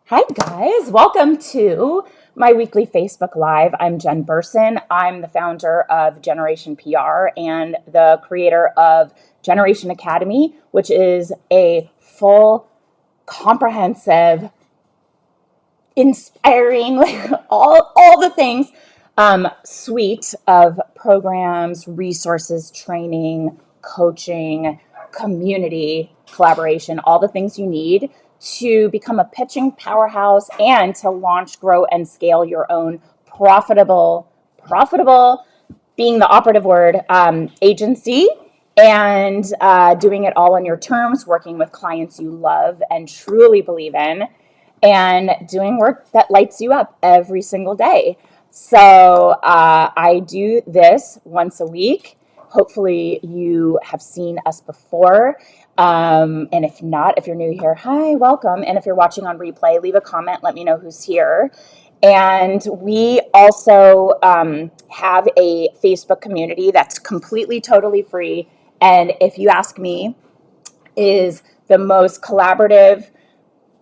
Hi, guys. Welcome to my weekly Facebook Live. I'm Jen Burson. I'm the founder of Generation PR and the creator of Generation Academy, which is a full, comprehensive, inspiring, like all the things, suite of programs, resources, training, coaching, community, collaboration, all the things you need to become a pitching powerhouse and to launch, grow, and scale your own profitable being the operative word, agency, and doing it all on your terms, working with clients you love and truly believe in, and doing work that lights you up every single day. So I do this once a week. Hopefully you have seen us before. And if not, if you're new here, hi, welcome. And if you're watching on replay, leave a comment. Let me know who's here. And we also have a Facebook community that's completely, totally free. And if you ask me, is the most collaborative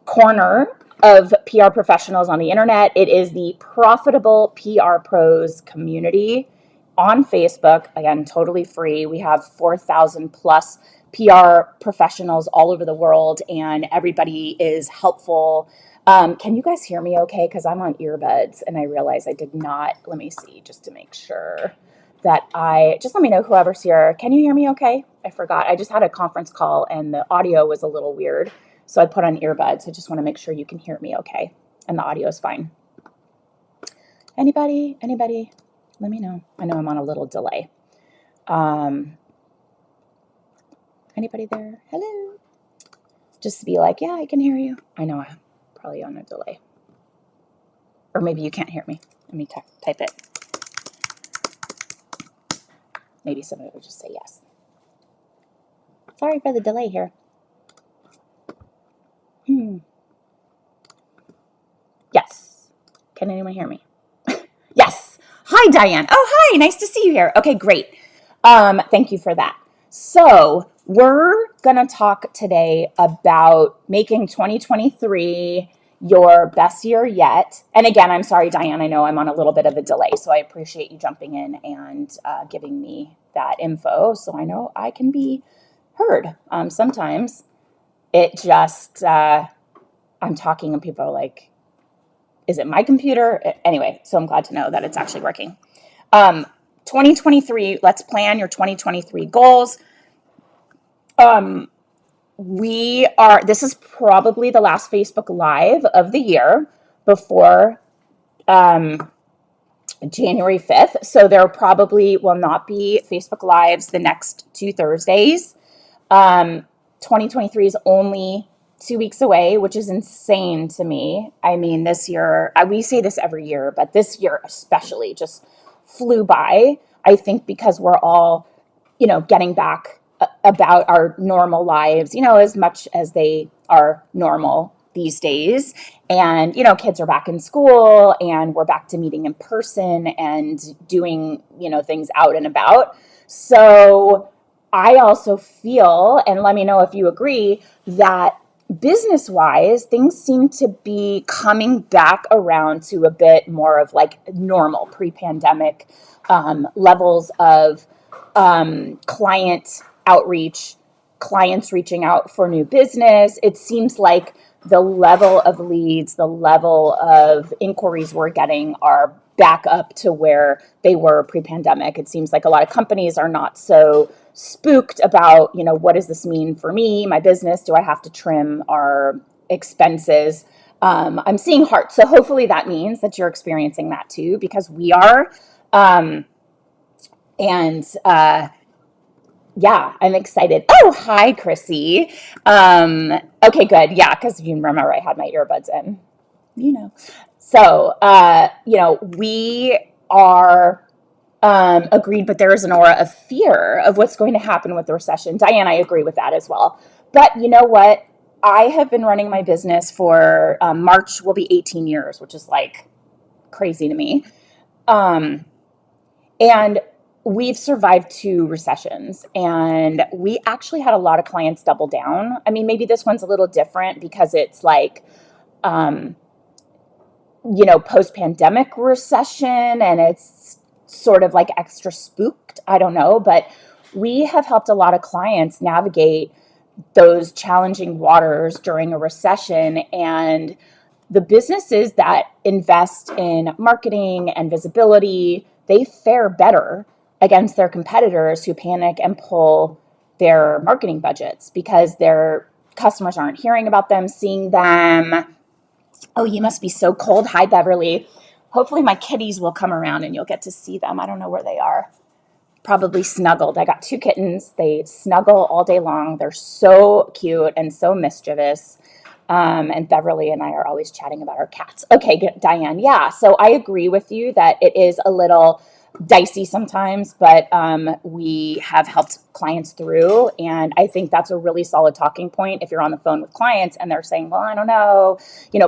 corner of PR professionals on the internet. It is the Profitable PR Pros community on Facebook. Again, totally free. We have 4,000 plus PR professionals all over the world, and everybody is helpful. Can you guys hear me okay? Because I'm on earbuds, and I realize I did not. Let me see, just to make sure that just let me know whoever's here. Can you hear me okay? I forgot. I just had a conference call, and the audio was a little weird. So I put on earbuds. I just want to make sure you can hear me okay. And the audio is fine. Anybody? Let me know. I know I'm on a little delay. Anybody there? Hello? Just to be like, yeah, I can hear you. I know I'm probably on a delay. Or maybe you can't hear me. Let me type it. Maybe somebody will just say yes. Sorry for the delay here. Yes. Can anyone hear me? Yes. Hi, Diane. Oh, hi. Nice to see you here. Okay, great. Thank you for that. So we're going to talk today about making 2023 your best year yet. And again, I'm sorry, Diane, I know I'm on a little bit of a delay, so I appreciate you jumping in and giving me that info so I know I can be heard. Sometimes it just, I'm talking and people are like, is it my computer? Anyway, so I'm glad to know that it's actually working. 2023, let's plan your 2023 goals. This is probably the last Facebook Live of the year before January 5th. So there probably will not be Facebook Lives the next 2 Thursdays. 2023 is only 2 weeks away, which is insane to me. I mean, this year, we say this every year, but this year especially just flew by. I think because we're all, getting back about our normal lives, as much as they are normal these days. And, kids are back in school and we're back to meeting in person and doing, things out and about. So I also feel, and let me know if you agree, that business-wise, things seem to be coming back around to a bit more of like normal pre-pandemic levels of client outreach, clients reaching out for new business. It seems like the level of leads, the level of inquiries we're getting are back up to where they were pre-pandemic. It seems like a lot of companies are not so spooked about, what does this mean for me, my business? Do I have to trim our expenses? I'm seeing hearts. So hopefully that means that you're experiencing that too, because we are. Yeah, I'm excited. Oh, hi, Chrissy. Okay, good. Yeah, because you remember I had my earbuds in, So, we are agreed, but there is an aura of fear of what's going to happen with the recession. Diane, I agree with that as well. But you know what? I have been running my business for March will be 18 years, which is like crazy to me. And we've survived 2 recessions, and we actually had a lot of clients double down. I mean, maybe this one's a little different because it's like post-pandemic recession and it's sort of like extra spooked. I don't know, but we have helped a lot of clients navigate those challenging waters during a recession. And the businesses that invest in marketing and visibility, they fare better against their competitors who panic and pull their marketing budgets because their customers aren't hearing about them, seeing them. Oh, you must be so cold. Hi, Beverly. Hopefully my kitties will come around and you'll get to see them. I don't know where they are. Probably snuggled. I got 2 kittens. They snuggle all day long. They're so cute and so mischievous. And Beverly and I are always chatting about our cats. Okay, Diane. Yeah, so I agree with you that it is a little dicey sometimes, but we have helped clients through. And I think that's a really solid talking point if you're on the phone with clients and they're saying, well, I don't know,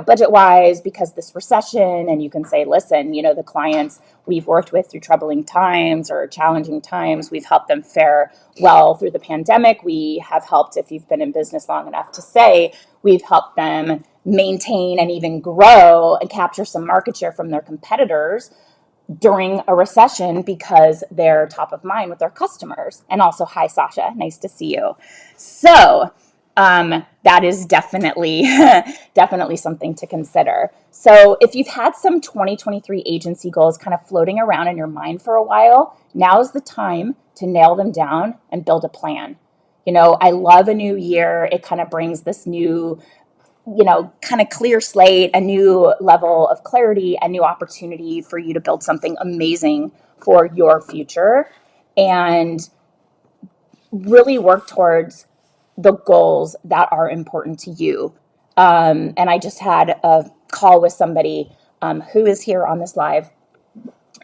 budget wise, because this recession. And you can say, listen, the clients we've worked with through troubling times or challenging times, we've helped them fare well through the pandemic. We have helped, if you've been in business long enough to say, we've helped them maintain and even grow and capture some market share from their competitors during a recession because they're top of mind with their customers. And also, hi, Sasha. Nice to see you. So that is definitely, definitely something to consider. So if you've had some 2023 agency goals kind of floating around in your mind for a while, now's the time to nail them down and build a plan. I love a new year. It kind of brings this new kind of clear slate, a new level of clarity, a new opportunity for you to build something amazing for your future and really work towards the goals that are important to you. And I just had a call with somebody who is here on this live,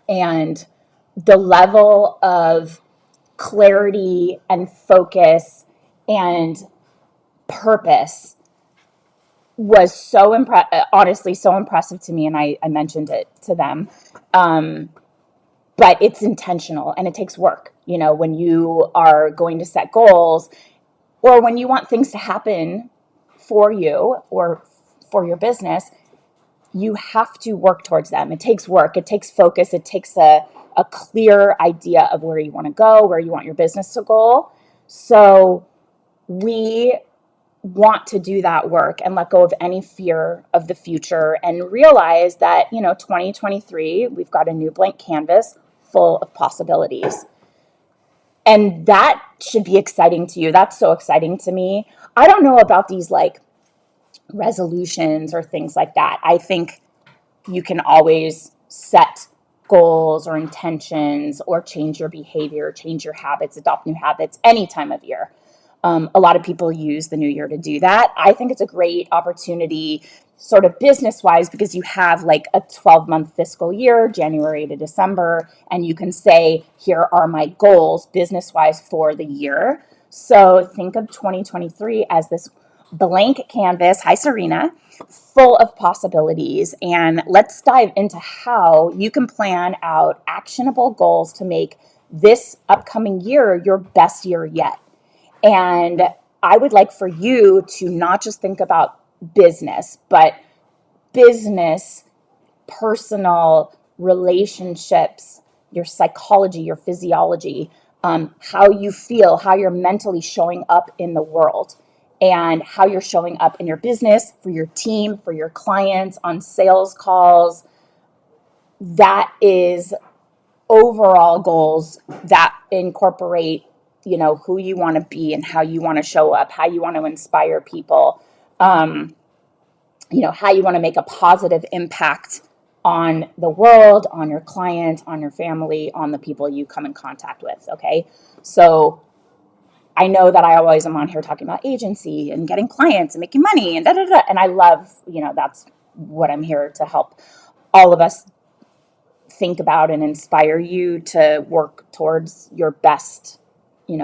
and the level of clarity and focus and purpose was so honestly so impressive to me, and I mentioned it to them. But it's intentional and it takes work. When you are going to set goals or when you want things to happen for you or for your business, you have to work towards them. It takes work. It takes focus. It takes a clear idea of where you want to go, where you want your business to go. So we want to do that work and let go of any fear of the future and realize that, 2023, we've got a new blank canvas full of possibilities. And that should be exciting to you. That's so exciting to me. I don't know about these like resolutions or things like that. I think you can always set goals or intentions or change your behavior, change your habits, adopt new habits any time of year. A lot of people use the new year to do that. I think it's a great opportunity sort of business wise because you have like a 12-month fiscal year, January to December, and you can say, here are my goals business wise for the year. So think of 2023 as this blank canvas. Hi, Serena. Full of possibilities. And let's dive into how you can plan out actionable goals to make this upcoming year your best year yet. And I would like for you to not just think about business, but business, personal, relationships, your psychology, your physiology, how you feel, how you're mentally showing up in the world, and how you're showing up in your business, for your team, for your clients, on sales calls. That is overall goals that incorporate who you want to be and how you want to show up, how you want to inspire people, how you want to make a positive impact on the world, on your client, on your family, on the people you come in contact with. Okay. So I know that I always am on here talking about agency and getting clients and making money and and I love, that's what I'm here to help all of us think about and inspire you to work towards your best,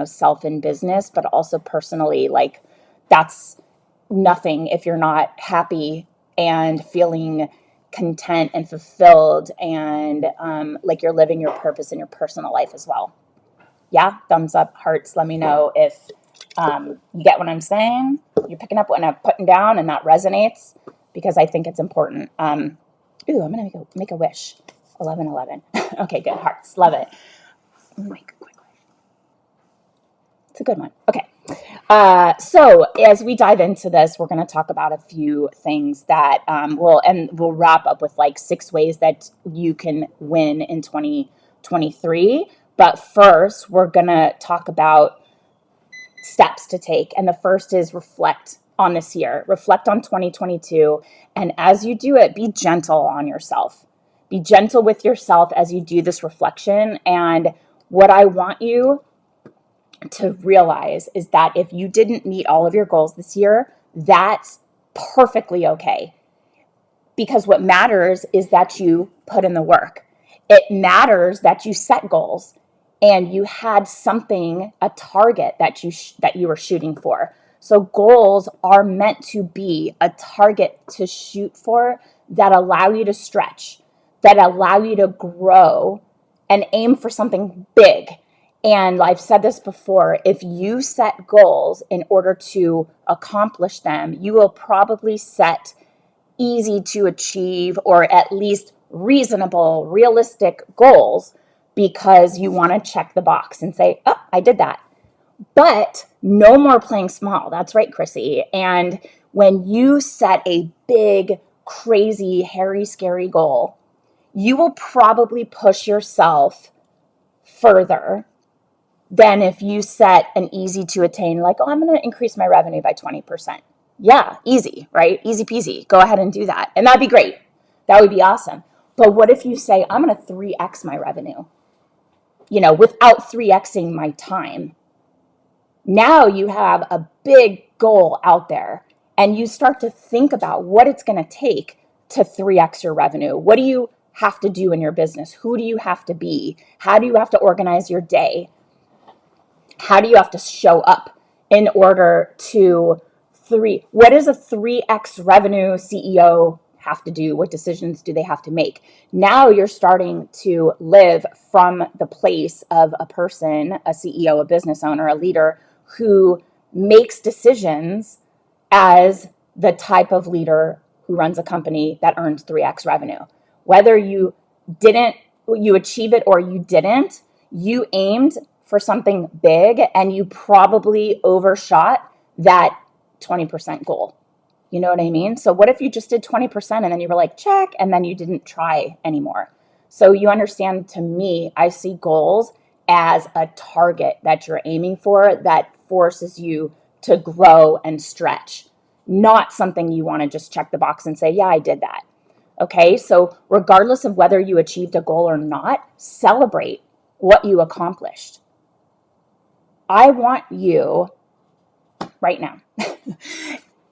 self in business, but also personally. Like, that's nothing if you're not happy and feeling content and fulfilled and like you're living your purpose in your personal life as well. Yeah, thumbs up, hearts. Let me know if you get what I'm saying. You're picking up what I'm putting down and that resonates. because I think it's important. I'm going to make a wish. 11:11. Okay, good. Hearts. Love it. Make a quick wish. It's a good one. Okay. So as we dive into this, we're going to talk about a few things that we'll wrap up with like 6 ways that you can win in 2023. But first, we're going to talk about steps to take. And the first is reflect on this year, reflect on 2022. And as you do it, be gentle on yourself. Be gentle with yourself as you do this reflection. And what I want you to realize is that if you didn't meet all of your goals this year, that's perfectly okay. Because what matters is that you put in the work. It matters that you set goals and you had something, a target that you were shooting for. So goals are meant to be a target to shoot for that allow you to stretch, that allow you to grow and aim for something big. And I've said this before, if you set goals in order to accomplish them, you will probably set easy to achieve or at least reasonable, realistic goals because you want to check the box and say, oh, I did that. But no more playing small. That's right, Chrissy. And when you set a big, crazy, hairy, scary goal, you will probably push yourself further than if you set an easy to attain, like, oh, I'm going to increase my revenue by 20%. Yeah, easy, right? Easy peasy. Go ahead and do that. And that'd be great. That would be awesome. But what if you say, I'm going to 3x my revenue, without 3xing my time? Now you have a big goal out there and you start to think about what it's going to take to 3x your revenue. What do you have to do in your business? Who do you have to be? How do you have to organize your day? How do you have to show up in order to what does a 3x revenue CEO have to do? What decisions do they have to make? Now you're starting to live from the place of a person, a CEO, a business owner, a leader who makes decisions as the type of leader who runs a company that earns 3x revenue. Whether you achieve it or you didn't, you aimed for something big and you probably overshot that 20% goal. You know what I mean? So what if you just did 20% and then you were like, check, and then you didn't try anymore? So you understand, to me, I see goals as a target that you're aiming for that forces you to grow and stretch, not something you want to just check the box and say, yeah, I did that. Okay, so regardless of whether you achieved a goal or not, celebrate what you accomplished. I want you right now,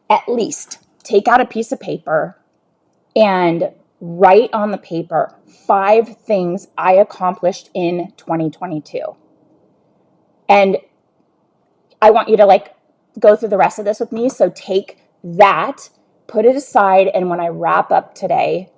at least take out a piece of paper and write on the paper 5 things I accomplished in 2022. And I want you to go through the rest of this with me. So take that, put it aside, and when I wrap up today,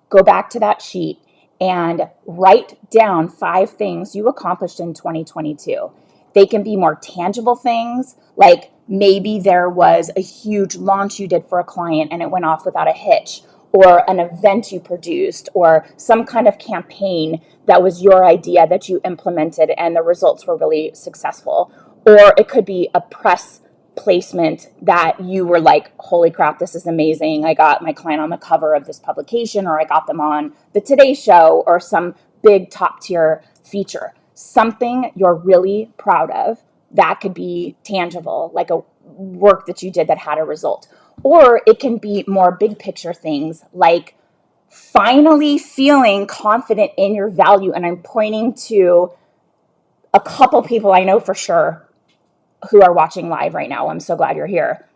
go back to that sheet and write down 5 things you accomplished in 2022. They can be more tangible things, like maybe there was a huge launch you did for a client and it went off without a hitch, or an event you produced, or some kind of campaign that was your idea that you implemented and the results were really successful. Or it could be a press placement that you were like, holy crap, this is amazing. I got my client on the cover of this publication, or I got them on the Today Show, or some big top tier feature. Something you're really proud of that could be tangible, like a work that you did that had a result. Or it can be more big picture things like finally feeling confident in your value. And I'm pointing to a couple people I know for sure who are watching live right now. I'm so glad you're here.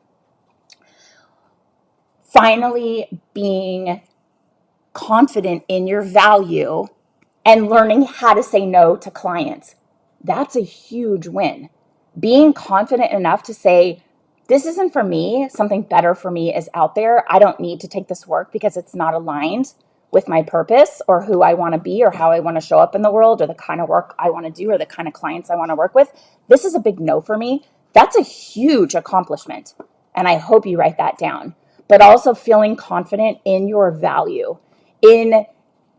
Finally being confident in your value and learning how to say no to clients. That's a huge win. Being confident enough to say, this isn't for me, something better for me is out there. I don't need to take this work because it's not aligned with my purpose or who I want to be or how I want to show up in the world or the kind of work I want to do or the kind of clients I want to work with. This is a big no for me. That's a huge accomplishment. And I hope you write that down. but also feeling confident in your value, in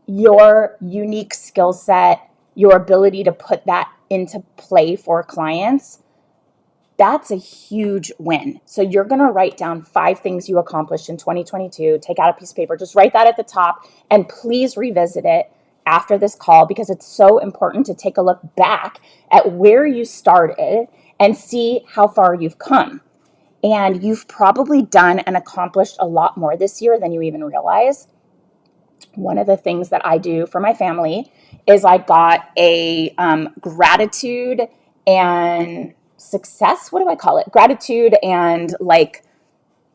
your unique skill set, your ability to put that into play for clients. That's a huge win. So you're going to write down 5 things you accomplished in 2022. Take out a piece of paper, just write that at the top, and please revisit it after this call, because it's so important to take a look back at where you started and see how far you've come. And you've probably done and accomplished a lot more this year than you even realize. One of the things that I do for my family is I got a gratitude and success, what do I call it? Gratitude and like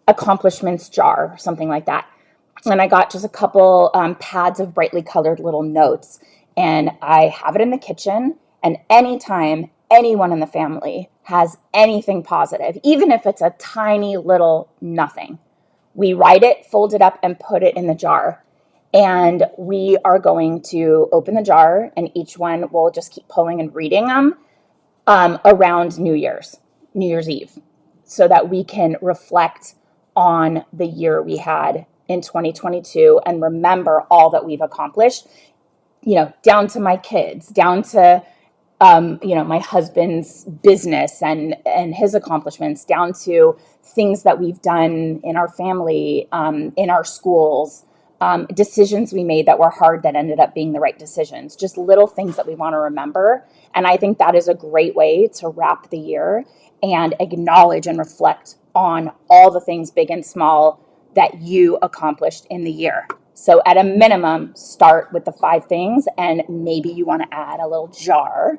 accomplishments jar, something like that. And I got just a couple pads of brightly colored little notes, and I have it in the kitchen. And anytime anyone in the family has anything positive, even if it's a tiny little nothing, we write it, fold it up, and put it in the jar. And we are going to open the jar, and each one will just keep pulling and reading them around New Year's Eve, so that we can reflect on the year we had in 2022 and remember all that we've accomplished, down to my kids, down to, my husband's business and his accomplishments, down to things that we've done in our family, in our schools, decisions we made that were hard that ended up being the right decisions, just little things that we want to remember. And I think that is a great way to wrap the year and acknowledge and reflect on all the things, big and small, that you accomplished in the year. So at a minimum, start with the 5 things, and maybe you want to add a little jar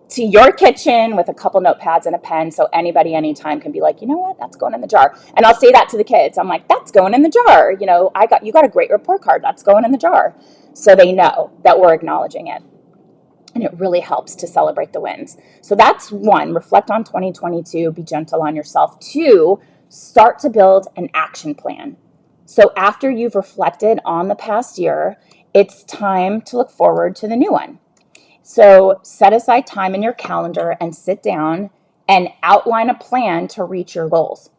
to your kitchen with a couple notepads and a pen, so anybody anytime can be like, you know what, that's going in the jar. And I'll say that to the kids. I'm like, that's going in the jar. You got a great report card. That's going in the jar. So they know that we're acknowledging it. And it really helps to celebrate the wins. So that's 1, reflect on 2022, be gentle on yourself. 2, start to build an action plan. So after you've reflected on the past year, it's time to look forward to the new one. So set aside time in your calendar and sit down and outline a plan to reach your goals.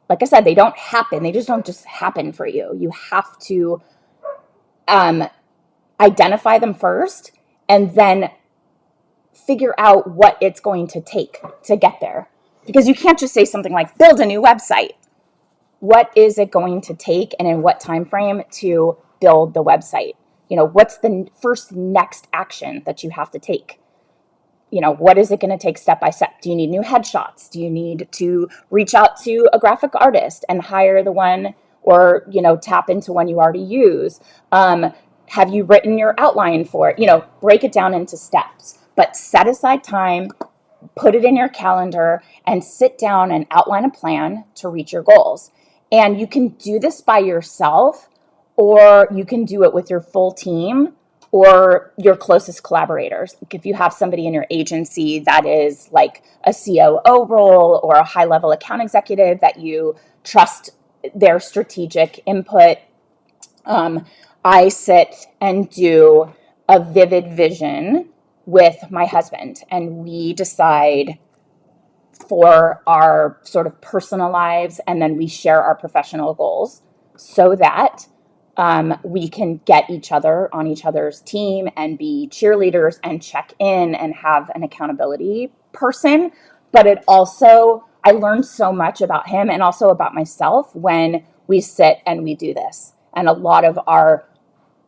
Like I said, they don't happen. They just don't just happen for you. You have to identify them first and then figure out what it's going to take to get there. Because you can't just say something like build a new website. What is it going to take, and in what time frame to build the website? What's the first next action that you have to take? What is it going to take step by step? Do you need new headshots? Do you need to reach out to a graphic artist and hire the one, or, tap into one you already use? Have you written your outline for it? Break it down into steps, but set aside time, put it in your calendar, and sit down and outline a plan to reach your goals. And you can do this by yourself, or you can do it with your full team or your closest collaborators. If you have somebody in your agency that is like a COO role or a high-level account executive that you trust their strategic input, I sit and do a vivid vision with my husband, and we decide for our sort of personal lives, and then we share our professional goals so that we can get each other on each other's team and be cheerleaders and check in and have an accountability person. But I learned so much about him and also about myself when we sit and we do this. And a lot of our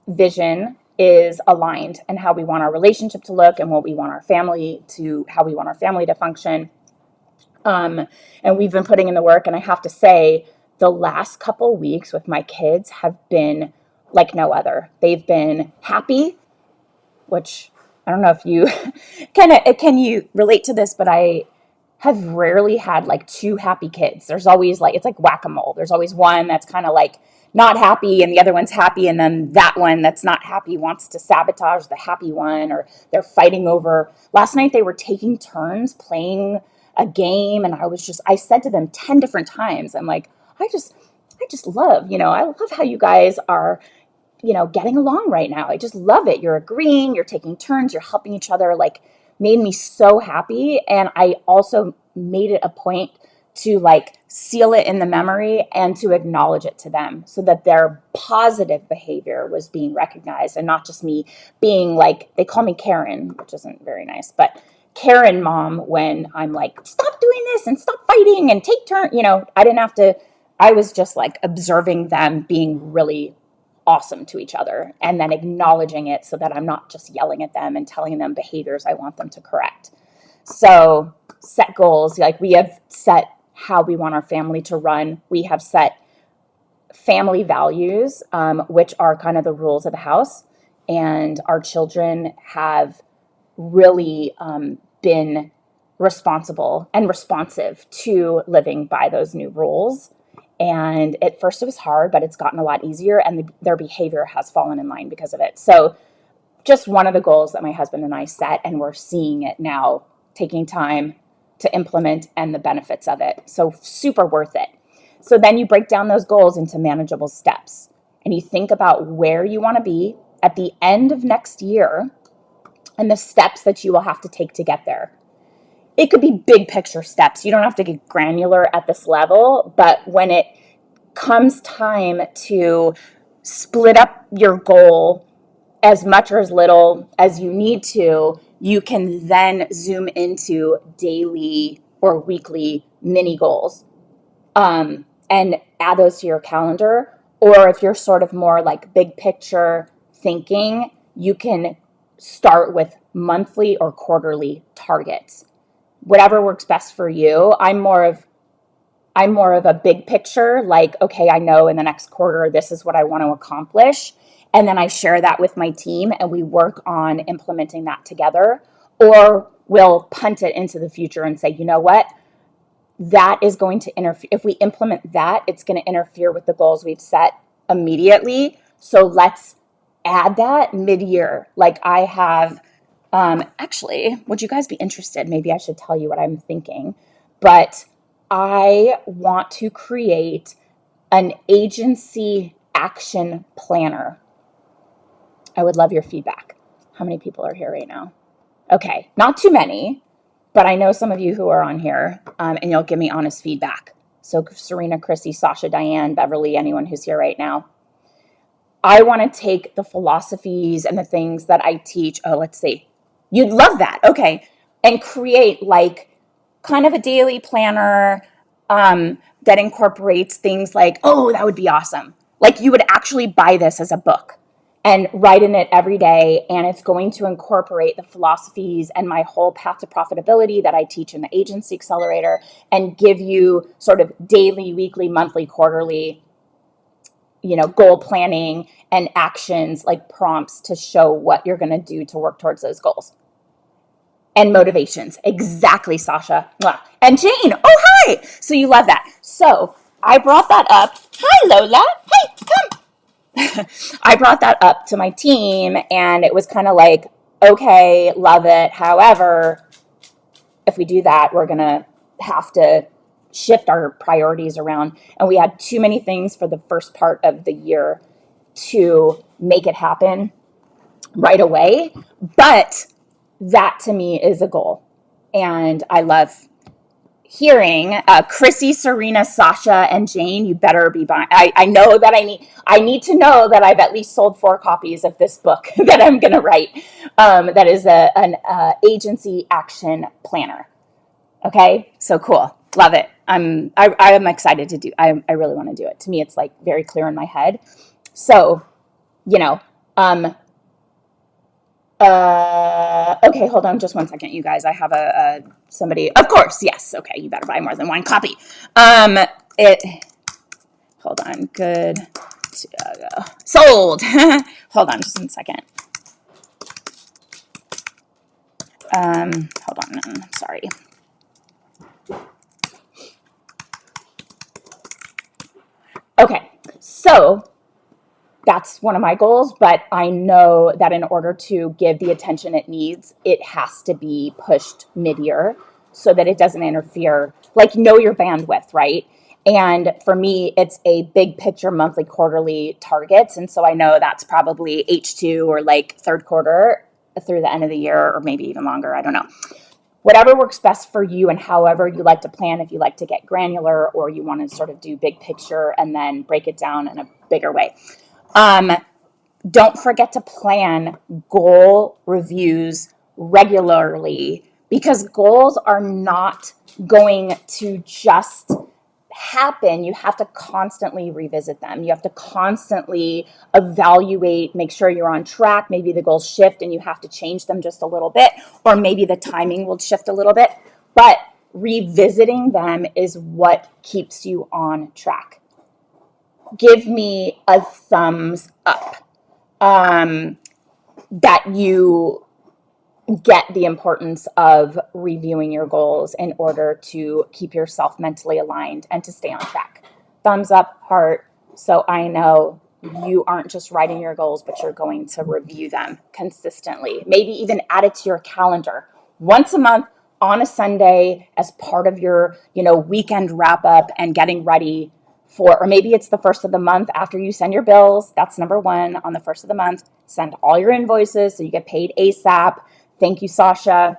vision is aligned, and how we want our relationship to look, and how we want our family to function. And we've been putting in the work, and I have to say, the last couple weeks with my kids have been like no other. They've been happy, which I don't know if you can you relate to this, but I have rarely had like 2 happy kids. There's always it's like whack-a-mole. There's always one that's kind of like not happy, and the other one's happy, and then that one that's not happy wants to sabotage the happy one, or they're fighting over. Last night they were taking turns playing a game, and I said to them 10 different times, I'm like, I just love, I love how you guys are, getting along right now. I just love it. You're agreeing, you're taking turns, you're helping each other, made me so happy. And I also made it a point to like seal it in the memory and to acknowledge it to them so that their positive behavior was being recognized and not just me being like, they call me Karen, which isn't very nice, but Karen mom when I'm like, stop doing this and stop fighting and take turn. I didn't have to, I was just like observing them being really awesome to each other and then acknowledging it so that I'm not just yelling at them and telling them behaviors I want them to correct. So set goals, like we have set how we want our family to run. We have set family values, which are kind of the rules of the house. And our children have really been responsible and responsive to living by those new rules. And at first it was hard, but it's gotten a lot easier and their behavior has fallen in line because of it. So just one of the goals that my husband and I set, and we're seeing it now, taking time to implement and the benefits of it. So super worth it. So then you break down those goals into manageable steps and you think about where you want to be at the end of next year and the steps that you will have to take to get there. It could be big picture steps. You don't have to get granular at this level, but when it comes time to split up your goal as much or as little as you need to, you can then zoom into daily or weekly mini goals and add those to your calendar. Or if you're sort of more like big picture thinking, you can start with monthly or quarterly targets. Whatever works best for you. I'm more of a big picture, like, okay, I know in the next quarter, this is what I want to accomplish. And then I share that with my team and we work on implementing that together. Or we'll punt it into the future and say, you know what? That is going to interfere. If we implement that, it's going to interfere with the goals we've set immediately. So let's add that mid-year. Like I have, actually, would you guys be interested? Maybe I should tell you what I'm thinking, but I want to create an agency action planner. I would love your feedback. How many people are here right now? Okay, not too many, but I know some of you who are on here, and you'll give me honest feedback. So Serena, Chrissy, Sasha, Diane, Beverly, anyone who's here right now. I want to take the philosophies and the things that I teach. Oh, let's see. You'd love that. Okay. And create like kind of a daily planner that incorporates things like, oh, that would be awesome. Like you would actually buy this as a book and write in it every day. And it's going to incorporate the philosophies and my whole path to profitability that I teach in the Agency Accelerator and give you sort of daily, weekly, monthly, quarterly, goal planning and actions like prompts to show what you're going to do to work towards those goals. And motivations. Exactly, Sasha. Mwah. And Jane. Oh, hi. So you love that. So I brought that up. Hi, Lola. Hey, come. I brought that up to my team and it was kind of like, okay, love it. However, if we do that, we're going to have to shift our priorities around. And we had too many things for the first part of the year to make it happen right away. But that to me is a goal. And I love hearing Chrissy, Serena, Sasha, and Jane, you better be buying. I know that I need to know that I've at least sold 4 copies of this book that I'm going to write. That is an agency action planner. Okay, so cool. Love it. I am excited to do. I really want to do it. To me, it's like very clear in my head. So, okay, hold on just one second, you guys. I have somebody, of course, yes. Okay, you better buy more than 1 copy. Hold on, good to go. Sold. Hold on just 1 second. Hold on, sorry. Okay, so that's one of my goals, but I know that in order to give the attention it needs, it has to be pushed mid-year so that it doesn't interfere. Like, know your bandwidth, right? And for me, it's a big picture monthly, quarterly targets. And so I know that's probably H2 or like third quarter through the end of the year, or maybe even longer. I don't know. whatever works best for you and however you like to plan, if you like to get granular or you want to sort of do big picture and then break it down in a bigger way. Don't forget to plan goal reviews regularly, because goals are not going to just happen. You have to constantly revisit them. You have to constantly evaluate, make sure you're on track. Maybe the goals shift and you have to change them just a little bit, or maybe the timing will shift a little bit. But revisiting them is what keeps you on track. Give me a thumbs up that you get the importance of reviewing your goals in order to keep yourself mentally aligned and to stay on track. Thumbs up, heart, so I know you aren't just writing your goals, but you're going to review them consistently. Maybe even add it to your calendar once a month on a Sunday as part of your, weekend wrap up and getting ready for, or maybe it's the first of the month after you send your bills. That's number one. On the first of the month, send all your invoices so you get paid ASAP. Thank you, Sasha.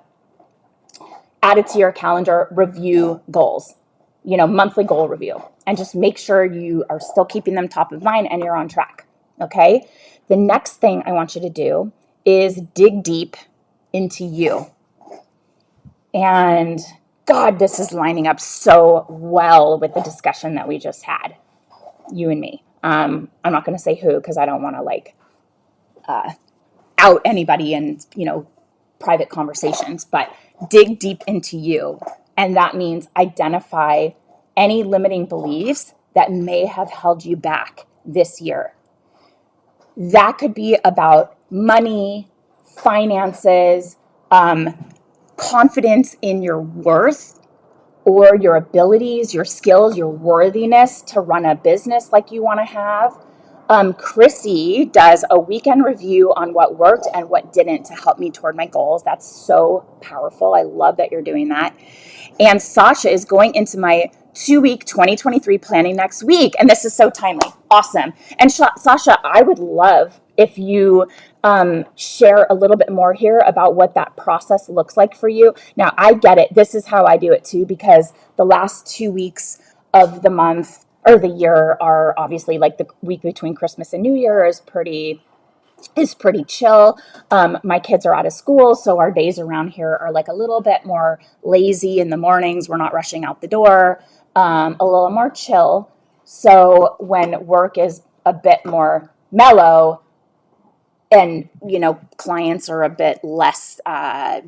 Add it to your calendar, review goals, monthly goal review, and just make sure you are still keeping them top of mind and you're on track. Okay. The next thing I want you to do is dig deep into you. And God, this is lining up so well with the discussion that we just had, you and me. I'm not going to say who, because I don't want to out anybody in, private conversations, but dig deep into you. And that means identify any limiting beliefs that may have held you back this year. That could be about money, finances, confidence in your worth or your abilities, your skills, your worthiness to run a business like you want to have. Chrissy does a weekend review on what worked and what didn't to help me toward my goals. That's so powerful. I love that you're doing that. And Sasha is going into my 2-week 2023 planning next week. And this is so timely. Awesome. And Sasha, I would love if you share a little bit more here about what that process looks like for you. Now, I get it. This is how I do it too, because the last 2 weeks of the month or the year are obviously, like, the week between Christmas and New Year is pretty chill. My kids are out of school, so our days around here are like a little bit more lazy in the mornings. We're not rushing out the door, a little more chill. So when work is a bit more mellow and, clients are a bit less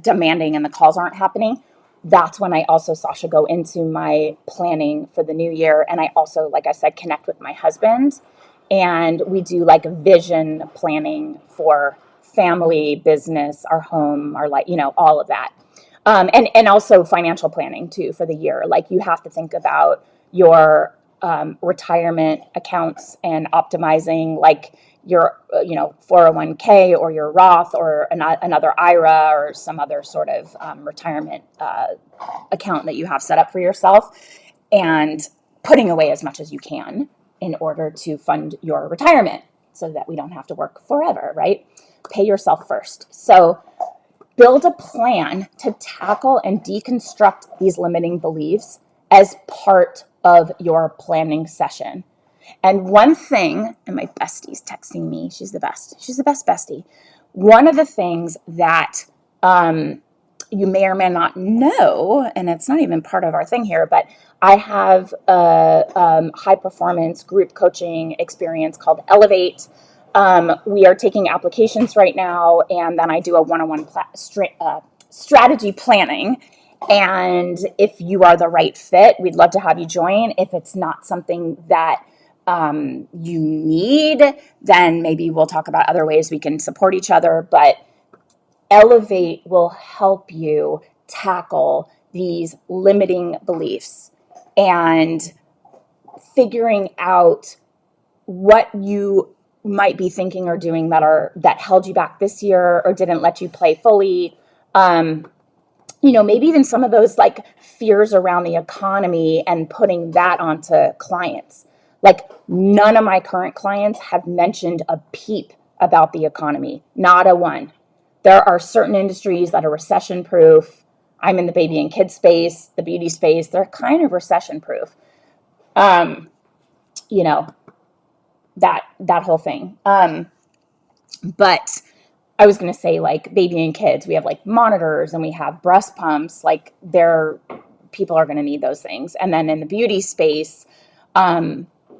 demanding and the calls aren't happening, that's when I also, Sasha, go into my planning for the new year. And I also, like I said, connect with my husband. And we do like vision planning for family, business, our home, our life, all of that. And also financial planning too for the year. Like, you have to think about your retirement accounts and optimizing, like, your 401k or your Roth or another IRA or some other sort of retirement account that you have set up for yourself, and putting away as much as you can in order to fund your retirement so that we don't have to work forever, right? Pay yourself first. So build a plan to tackle and deconstruct these limiting beliefs as part of your planning session. And one thing, and my bestie's texting me, she's the best. She's the best bestie. One of the things that you may or may not know, and it's not even part of our thing here, but I have a high performance group coaching experience called Elevate. We are taking applications right now, and then I do a one-on-one strategy planning. And if you are the right fit, we'd love to have you join. If it's not something that you need, then maybe we'll talk about other ways we can support each other. But Elevate will help you tackle these limiting beliefs and figuring out what you might be thinking or doing that held you back this year or didn't let you play fully. Maybe even some of those, like, fears around the economy and putting that onto clients. Like, none of my current clients have mentioned a peep about the economy. Not a one. There are certain industries that are recession proof. I'm in the baby and kid space, the beauty space. They're kind of recession proof. Um, you know, that whole thing. But I was going to say, like, baby and kids, we have like monitors and we have breast pumps. Like, people are going to need those things. And then in the beauty space,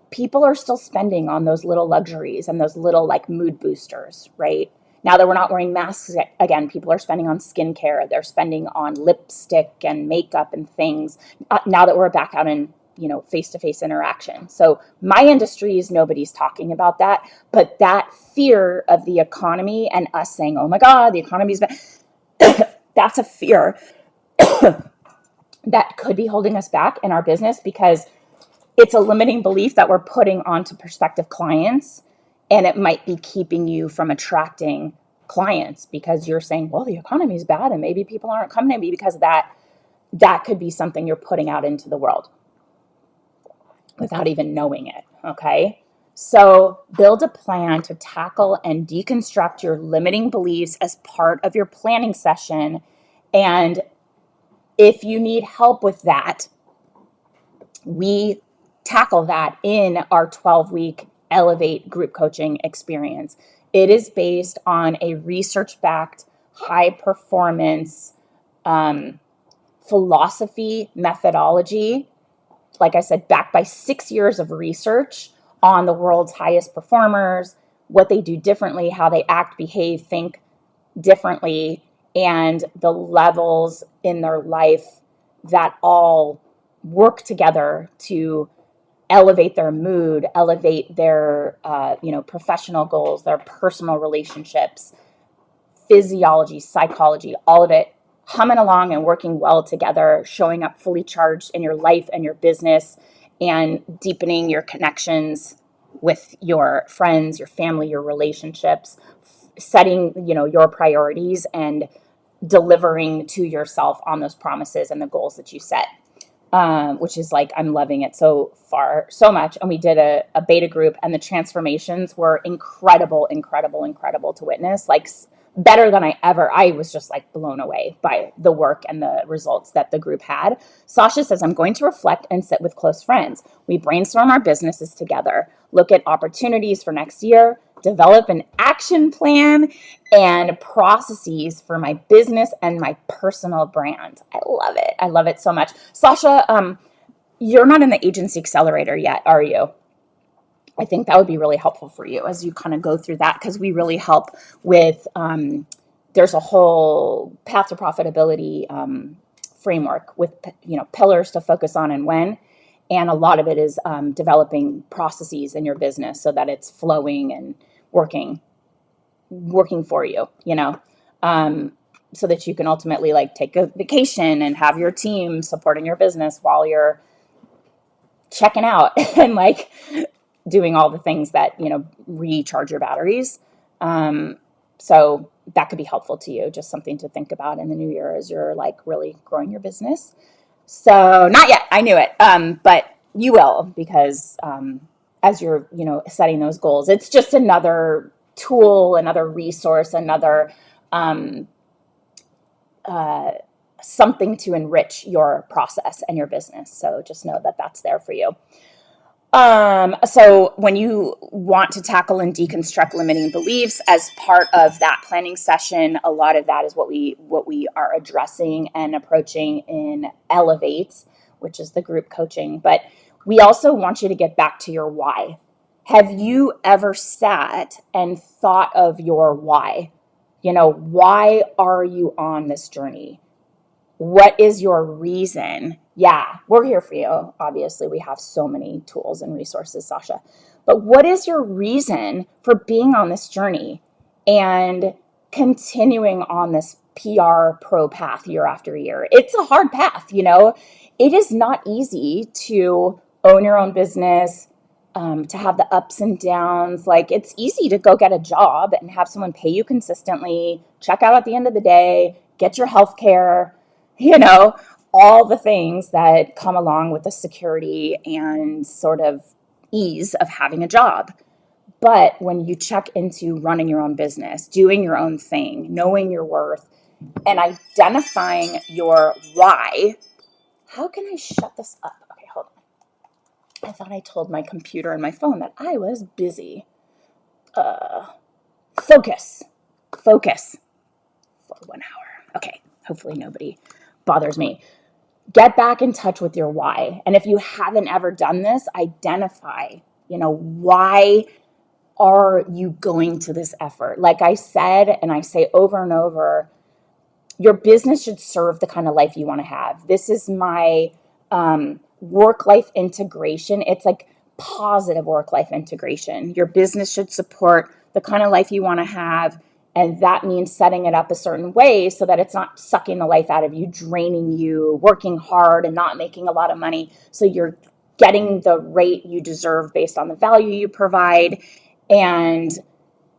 people are still spending on those little luxuries and those little like mood boosters, right? Now that we're not wearing masks again, people are spending on skincare. They're spending on lipstick and makeup and things. Now that we're back out in, face-to-face interaction. So my industry is nobody's talking about that, but that fear of the economy and us saying, oh my God, the economy's bad, that's a fear that could be holding us back in our business, because it's a limiting belief that we're putting onto prospective clients, and it might be keeping you from attracting clients because you're saying, well, the economy is bad and maybe people aren't coming to me because of that. That could be something you're putting out into the world without even knowing it. Okay. So build a plan to tackle and deconstruct your limiting beliefs as part of your planning session. And if you need help with that, we tackle that in our 12-week Elevate group coaching experience. It is based on a research-backed, high-performance philosophy methodology. Like I said, backed by 6 years of research on the world's highest performers, what they do differently, how they act, behave, think differently, and the levels in their life that all work together to elevate their mood, elevate their professional goals, their personal relationships, physiology, psychology, all of it humming along and working well together, showing up fully charged in your life and your business, and deepening your connections with your friends, your family, your relationships, setting, your priorities and delivering to yourself on those promises and the goals that you set. Which is like, I'm loving it so far, so much. And we did a beta group, and the transformations were incredible to witness. Like, better than I was just like blown away by the work and the results that the group had. Sasha says, I'm going to reflect and sit with close friends. We brainstorm our businesses together, look at opportunities for next year, develop an action plan and processes for my business and my personal brand. I love it. I love it so much. Sasha, you're not in the agency accelerator yet, are you? I think that would be really helpful for you as you kind of go through that, because we really help with, there's a whole path to profitability framework with, pillars to focus on and when. And a lot of it is developing processes in your business so that it's flowing and working for you, so that you can ultimately like take a vacation and have your team supporting your business while you're checking out and like doing all the things that, recharge your batteries. So that could be helpful to you. Just something to think about in the new year as you're like really growing your business. So not yet, I knew it. But you will, because, as you're, setting those goals, it's just another tool, another resource, another, something to enrich your process and your business. So just know that that's there for you. So when you want to tackle and deconstruct limiting beliefs as part of that planning session, a lot of that is what we are addressing and approaching in Elevate, which is the group coaching. But we also want you to get back to your why. Have you ever sat and thought of your why? Why are you on this journey? What is your reason? Yeah, we're here for you. Obviously, we have so many tools and resources, Sasha. But what is your reason for being on this journey and continuing on this PR pro path year after year? It's a hard path, It is not easy to own your own business, to have the ups and downs. Like, it's easy to go get a job and have someone pay you consistently, check out at the end of the day, get your health care, all the things that come along with the security and sort of ease of having a job. But when you check into running your own business, doing your own thing, knowing your worth, and identifying your why. How can I shut this up? Okay, hold on. I thought I told my computer and my phone that I was busy. Focus. Focus for 1 hour. Okay, hopefully nobody bothers me. Get back in touch with your why. And if you haven't ever done this, identify, why are you going to this effort? Like I said, and I say over and over, your business should serve the kind of life you want to have. This is my work-life integration. It's like positive work-life integration. Your business should support the kind of life you want to have. And that means setting it up a certain way so that it's not sucking the life out of you, draining you, working hard and not making a lot of money. So you're getting the rate you deserve based on the value you provide, and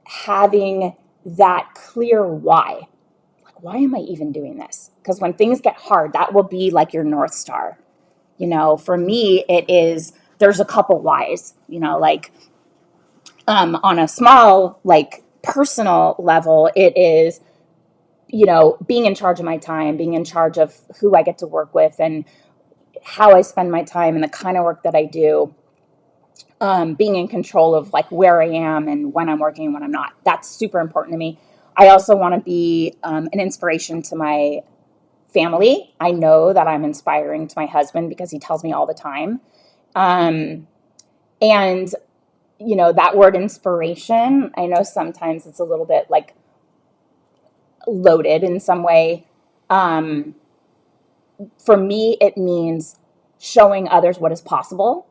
having that clear why. Like, why am I even doing this? Because when things get hard, that will be like your North Star. For me, it is, there's a couple whys, on a small, personal level, it is, being in charge of my time, being in charge of who I get to work with and how I spend my time and the kind of work that I do. Being in control of where I am and when I'm working and when I'm not. That's super important to me. I also want to be an inspiration to my family. I know that I'm inspiring to my husband because he tells me all the time. And that word inspiration, I know sometimes it's a little bit loaded in some way. For me, it means showing others what is possible.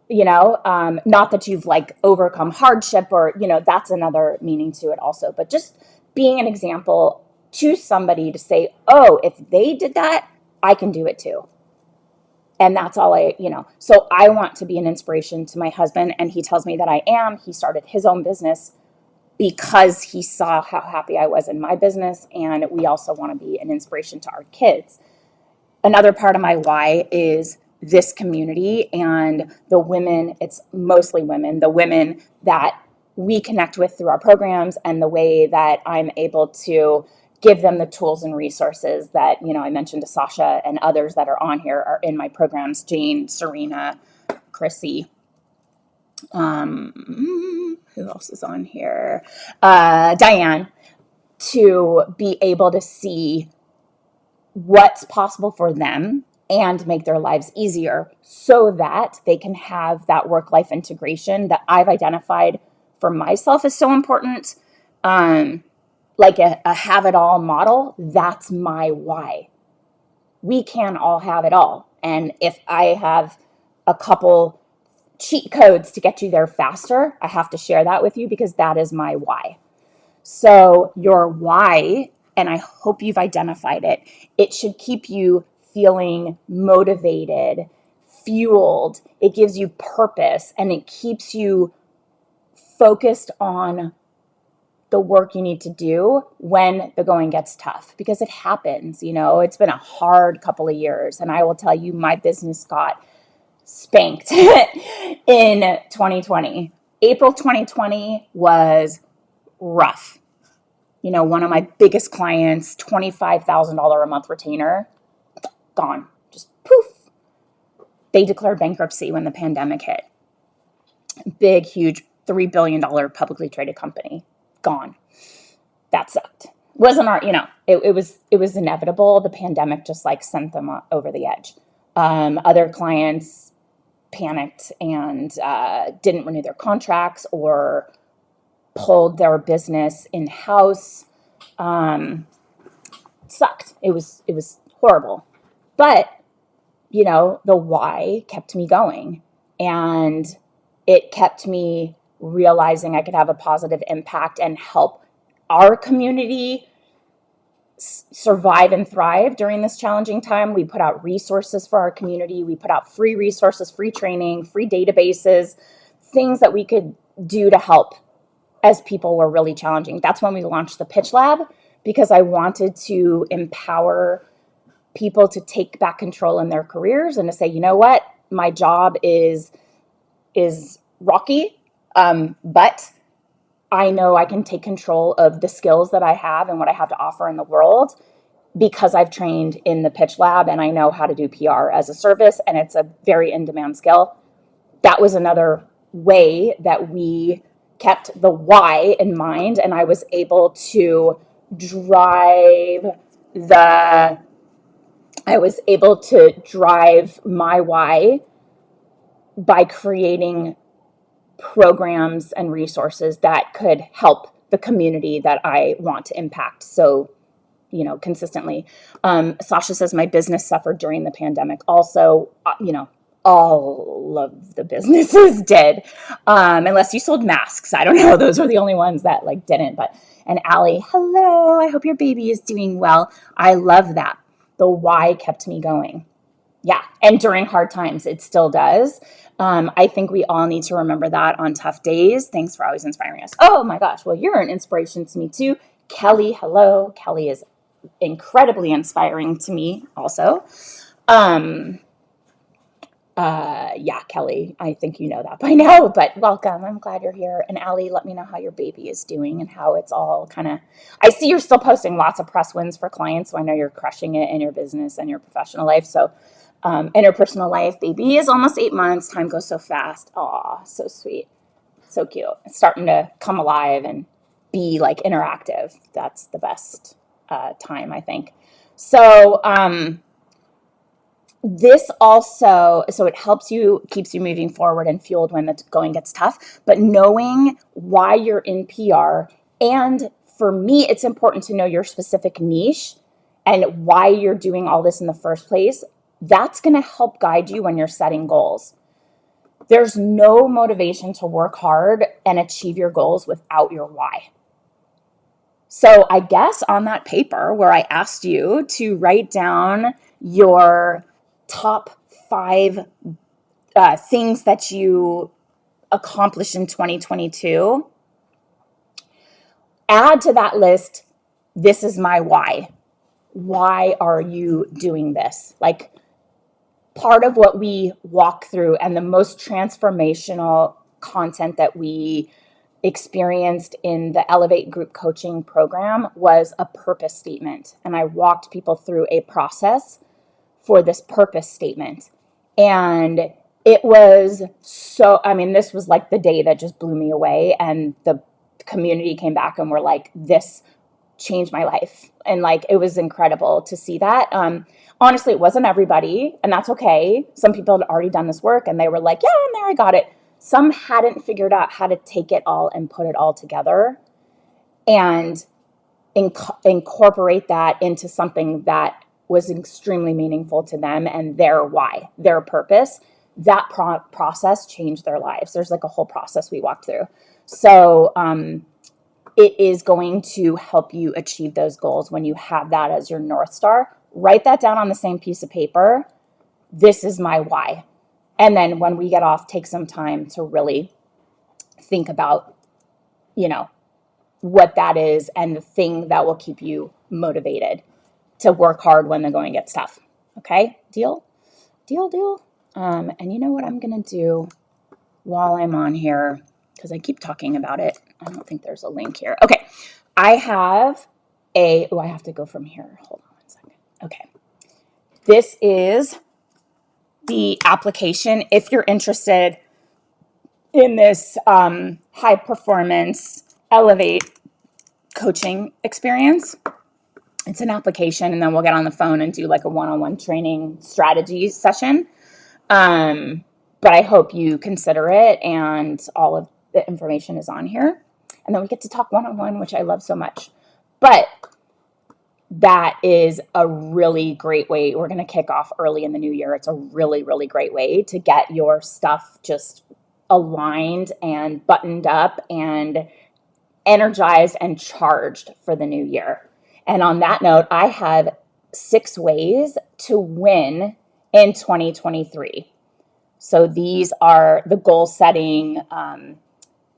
Not that you've overcome hardship or, that's another meaning to it also, but just being an example to somebody to say, oh, if they did that, I can do it too. And that's all so I want to be an inspiration to my husband, and he tells me that I am. He started his own business because he saw how happy I was in my business, and we also want to be an inspiration to our kids. Another part of my why is this community and the women, it's mostly women, the women that we connect with through our programs, and the way that I'm able to give them the tools and resources that, I mentioned to Sasha and others that are on here are in my programs, Jane, Serena, Chrissy. Who else is on here? Diane, to be able to see what's possible for them and make their lives easier so that they can have that work-life integration that I've identified for myself is so important. Like a have-it-all model, that's my why. We can all have it all. And if I have a couple cheat codes to get you there faster, I have to share that with you because that is my why. So your why, and I hope you've identified it, it should keep you feeling motivated, fueled. It gives you purpose, and it keeps you focused on the work you need to do when the going gets tough, because it happens. It's been a hard couple of years, and I will tell you, my business got spanked in 2020. April 2020 was rough. One of my biggest clients, $25,000 a month retainer, gone. Just poof. They declared bankruptcy when the pandemic hit. Big, huge, $3 billion publicly traded company, gone. That sucked. Wasn't our, it was inevitable. The pandemic just sent them over the edge. Other clients panicked and didn't renew their contracts or pulled their business in-house. Sucked. It was horrible. But, the why kept me going, and it kept me realizing I could have a positive impact and help our community survive and thrive during this challenging time. We put out resources for our community. We put out free resources, free training, free databases, things that we could do to help as people were really challenging. That's when we launched the Pitch Lab, because I wanted to empower people to take back control in their careers and to say, you know what, my job is rocky, but I know I can take control of the skills that I have and what I have to offer in the world because I've trained in the pitch lab and I know how to do PR as a service, and it's a very in-demand skill. That was another way that we kept the why in mind, and I was able to drive the I was able to drive my why by creating programs and resources that could help the community that I want to impact so, consistently. Sasha says my business suffered during the pandemic. Also, all of the businesses did, unless you sold masks. I don't know. Those were the only ones that didn't. But and Allie, hello. I hope your baby is doing well. I love that. The why kept me going. Yeah, and during hard times, it still does. I think we all need to remember that on tough days. Thanks for always inspiring us. Oh my gosh, well, you're an inspiration to me too. Kelly, hello. Kelly is incredibly inspiring to me also. Yeah, Kelly, I think you know that by now, but welcome. I'm glad you're here. And Allie, let me know how your baby is doing and how it's all I see you're still posting lots of press wins for clients, so I know you're crushing it in your business and your professional life. So, in her personal life, baby is almost 8 months. Time goes so fast. Aw, so sweet. So cute. It's starting to come alive and be interactive. That's the best time, I think. So, this also, so it helps you, keeps you moving forward and fueled when the going gets tough, but knowing why you're in PR. And for me, it's important to know your specific niche and why you're doing all this in the first place. That's going to help guide you when you're setting goals. There's no motivation to work hard and achieve your goals without your why. So I guess on that paper where I asked you to write down your top 5 things that you accomplished in 2022, add to that list, this is my why. Why are you doing this? Part of what we walk through and the most transformational content that we experienced in the Elevate group coaching program was a purpose statement. And I walked people through a process for this purpose statement. And it was this was the day that just blew me away. And the community came back and were like, this changed my life. And it was incredible to see that. Honestly, it wasn't everybody, and that's okay. Some people had already done this work and they were like, yeah, I'm there, I got it. Some hadn't figured out how to take it all and put it all together and incorporate that into something that was extremely meaningful to them and their why, their purpose. That process changed their lives. There's a whole process we walked through. So it is going to help you achieve those goals when you have that as your North Star. Write that down on the same piece of paper. This is my why. And then when we get off, take some time to really think about, what that is and the thing that will keep you motivated to work hard when the going gets tough. Okay? Deal? Deal. And you know what I'm going to do while I'm on here, because I keep talking about it. I don't think there's a link here. Okay. I have I have to go from here. Hold on 1 second. Okay. This is the application if you're interested in this high performance Elevate coaching experience. It's an application, and then we'll get on the phone and do a one-on-one training strategy session. But I hope you consider it, and all of the information is on here. And then we get to talk one-on-one, which I love so much. But that is a really great way. We're going to kick off early in the new year. It's a really, really great way to get your stuff just aligned and buttoned up and energized and charged for the new year. And on that note, I have 6 ways to win in 2023. So these are the goal setting,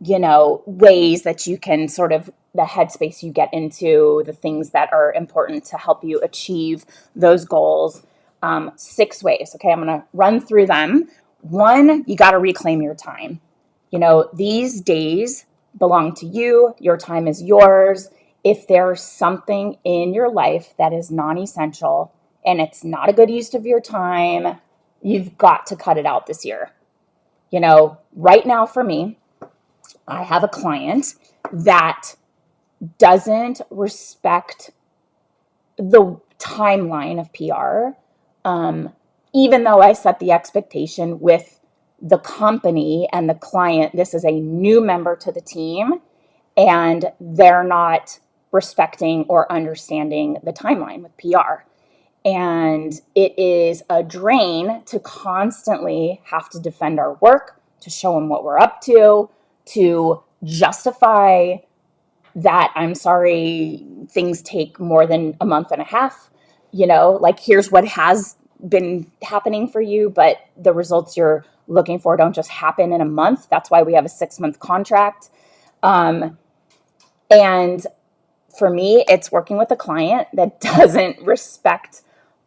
ways that you can sort of, the headspace you get into, the things that are important to help you achieve those goals. 6 ways. Okay, I'm going to run through them. 1, you got to reclaim your time. These days, belong to you. Your time is yours. If there's something in your life that is non-essential and it's not a good use of your time, you've got to cut it out this year. Right now for me, I have a client that doesn't respect the timeline of PR, even though I set the expectation with the company and the client. This is a new member to the team, and they're not respecting or understanding the timeline with PR. And it is a drain to constantly have to defend our work, to show them what we're up to justify that, I'm sorry, things take more than a month and a half. Like, here's what has been happening for you, but the results you're looking for don't just happen in a month. That's why we have a 6-month contract. And for me, it's working with a client that doesn't respect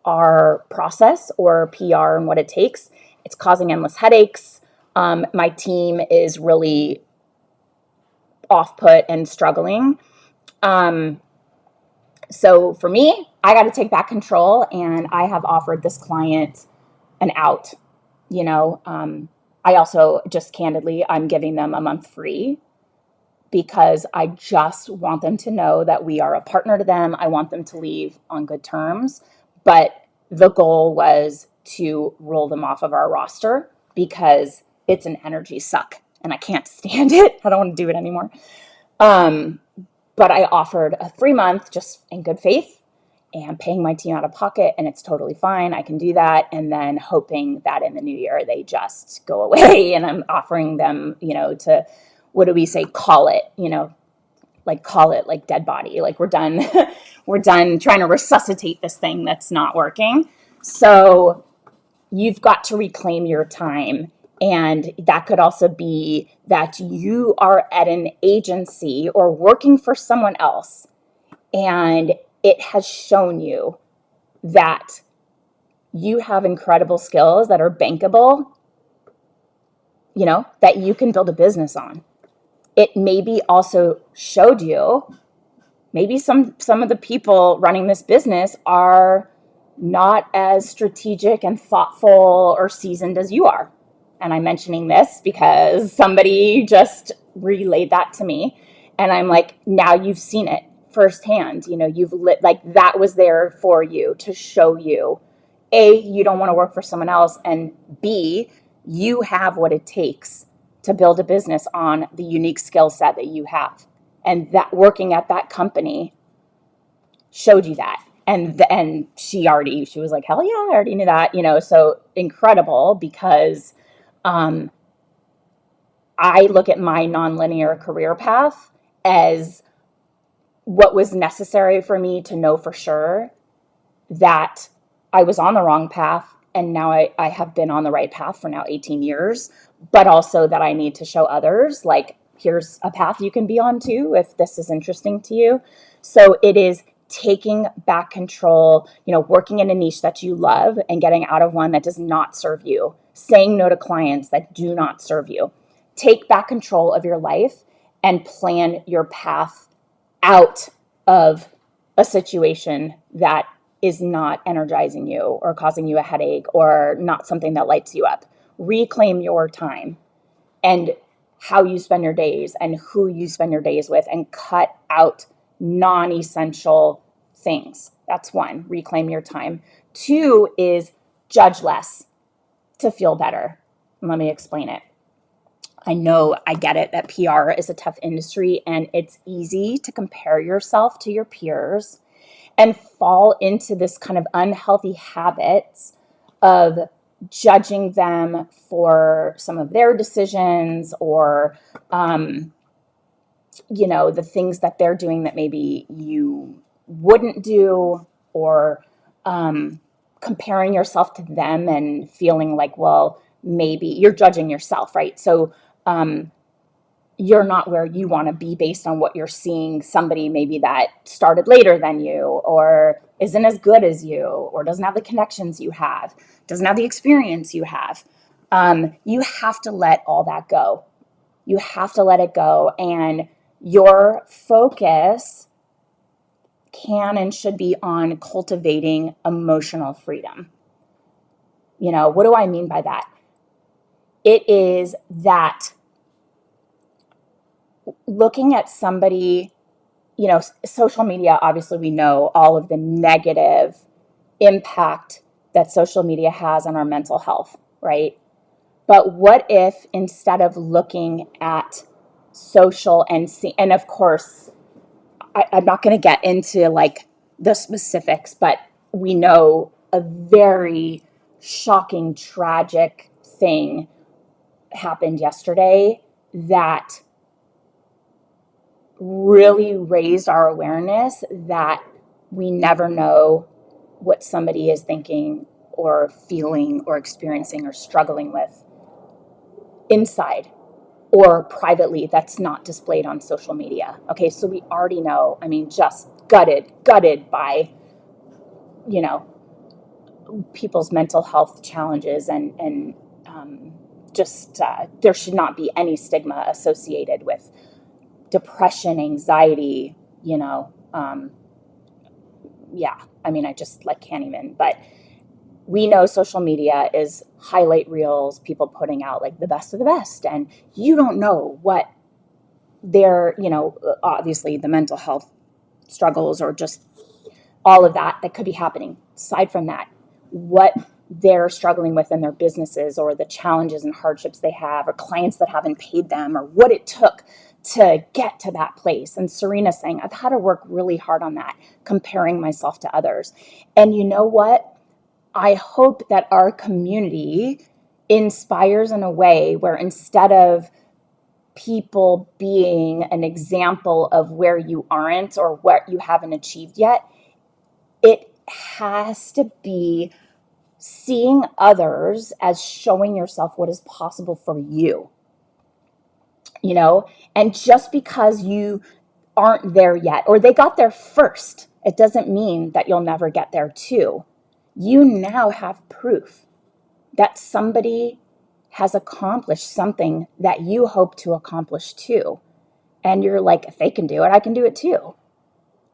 our process or PR and what it takes. It's causing endless headaches. My team is really off put and struggling. So for me, I got to take back control, and I have offered this client an out. I also just candidly, I'm giving them a month free because I just want them to know that we are a partner to them. I want them to leave on good terms, but the goal was to roll them off of our roster because it's an energy suck and I can't stand it. I don't want to do it anymore. But I offered a 3-month just in good faith and paying my team out of pocket, and it's totally fine. I can do that. And then hoping that in the new year, they just go away. And I'm offering them, to, what do we say? Call it, like dead body. Like, we're done. We're done trying to resuscitate this thing that's not working. So you've got to reclaim your time. And that could also be that you are at an agency or working for someone else, and it has shown you that you have incredible skills that are bankable, that you can build a business on. It maybe also showed you maybe some of the people running this business are not as strategic and thoughtful or seasoned as you are. And I'm mentioning this because somebody just relayed that to me. And I'm like, now you've seen it firsthand. You've that was there for you to show you, A, you don't want to work for someone else, and B, you have what it takes to build a business on the unique skill set that you have. And that working at that company showed you that. And she was like, hell yeah, I already knew that, so incredible, because I look at my nonlinear career path as what was necessary for me to know for sure that I was on the wrong path, and now I have been on the right path for now 18 years, but also that I need to show others, like, here's a path you can be on too if this is interesting to you. So it is taking back control, working in a niche that you love and getting out of one that does not serve you, saying no to clients that do not serve you. Take back control of your life and plan your path out of a situation that is not energizing you or causing you a headache or not something that lights you up. Reclaim your time and how you spend your days and who you spend your days with, and cut out non-essential things. That's one, reclaim your time. 2 is judge less to feel better. Let me explain it. I know, I get it, that PR is a tough industry, and it's easy to compare yourself to your peers and fall into this kind of unhealthy habits of judging them for some of their decisions or, the things that they're doing that maybe you wouldn't do, or comparing yourself to them and feeling like, well, maybe you're judging yourself, right? So you're not where you want to be based on what you're seeing somebody maybe that started later than you, or isn't as good as you, or doesn't have the connections you have, doesn't have the experience you have. You have to let all that go. You have to let it go. And your focus can and should be on cultivating emotional freedom. What do I mean by that? It is that looking at somebody, social media, obviously we know all of the negative impact that social media has on our mental health, right? But what if instead of looking at social and of course, I'm not going to get into like the specifics, but we know a very shocking, tragic thing happened yesterday that really raised our awareness that we never know what somebody is thinking or feeling or experiencing or struggling with inside or privately that's not displayed on social media. Okay, so we already know, just gutted by, you know, people's mental health challenges and there should not be any stigma associated with depression, anxiety, yeah, I just like can't even, but we know social media is highlight reels, people putting out like the best of the best, and you don't know what their, obviously the mental health struggles or just all of that could be happening. Aside from that, what they're struggling with in their businesses or the challenges and hardships they have or clients that haven't paid them or what it took to get to that place. And Serena's saying, I've had to work really hard on that, comparing myself to others. And you know what? I hope that our community inspires in a way where instead of people being an example of where you aren't or what you haven't achieved yet, it has to be seeing others as showing yourself what is possible for you, and just because you aren't there yet or they got there first, it doesn't mean that you'll never get there too. You now have proof that somebody has accomplished something that you hope to accomplish too. And you're like, if they can do it, I can do it too.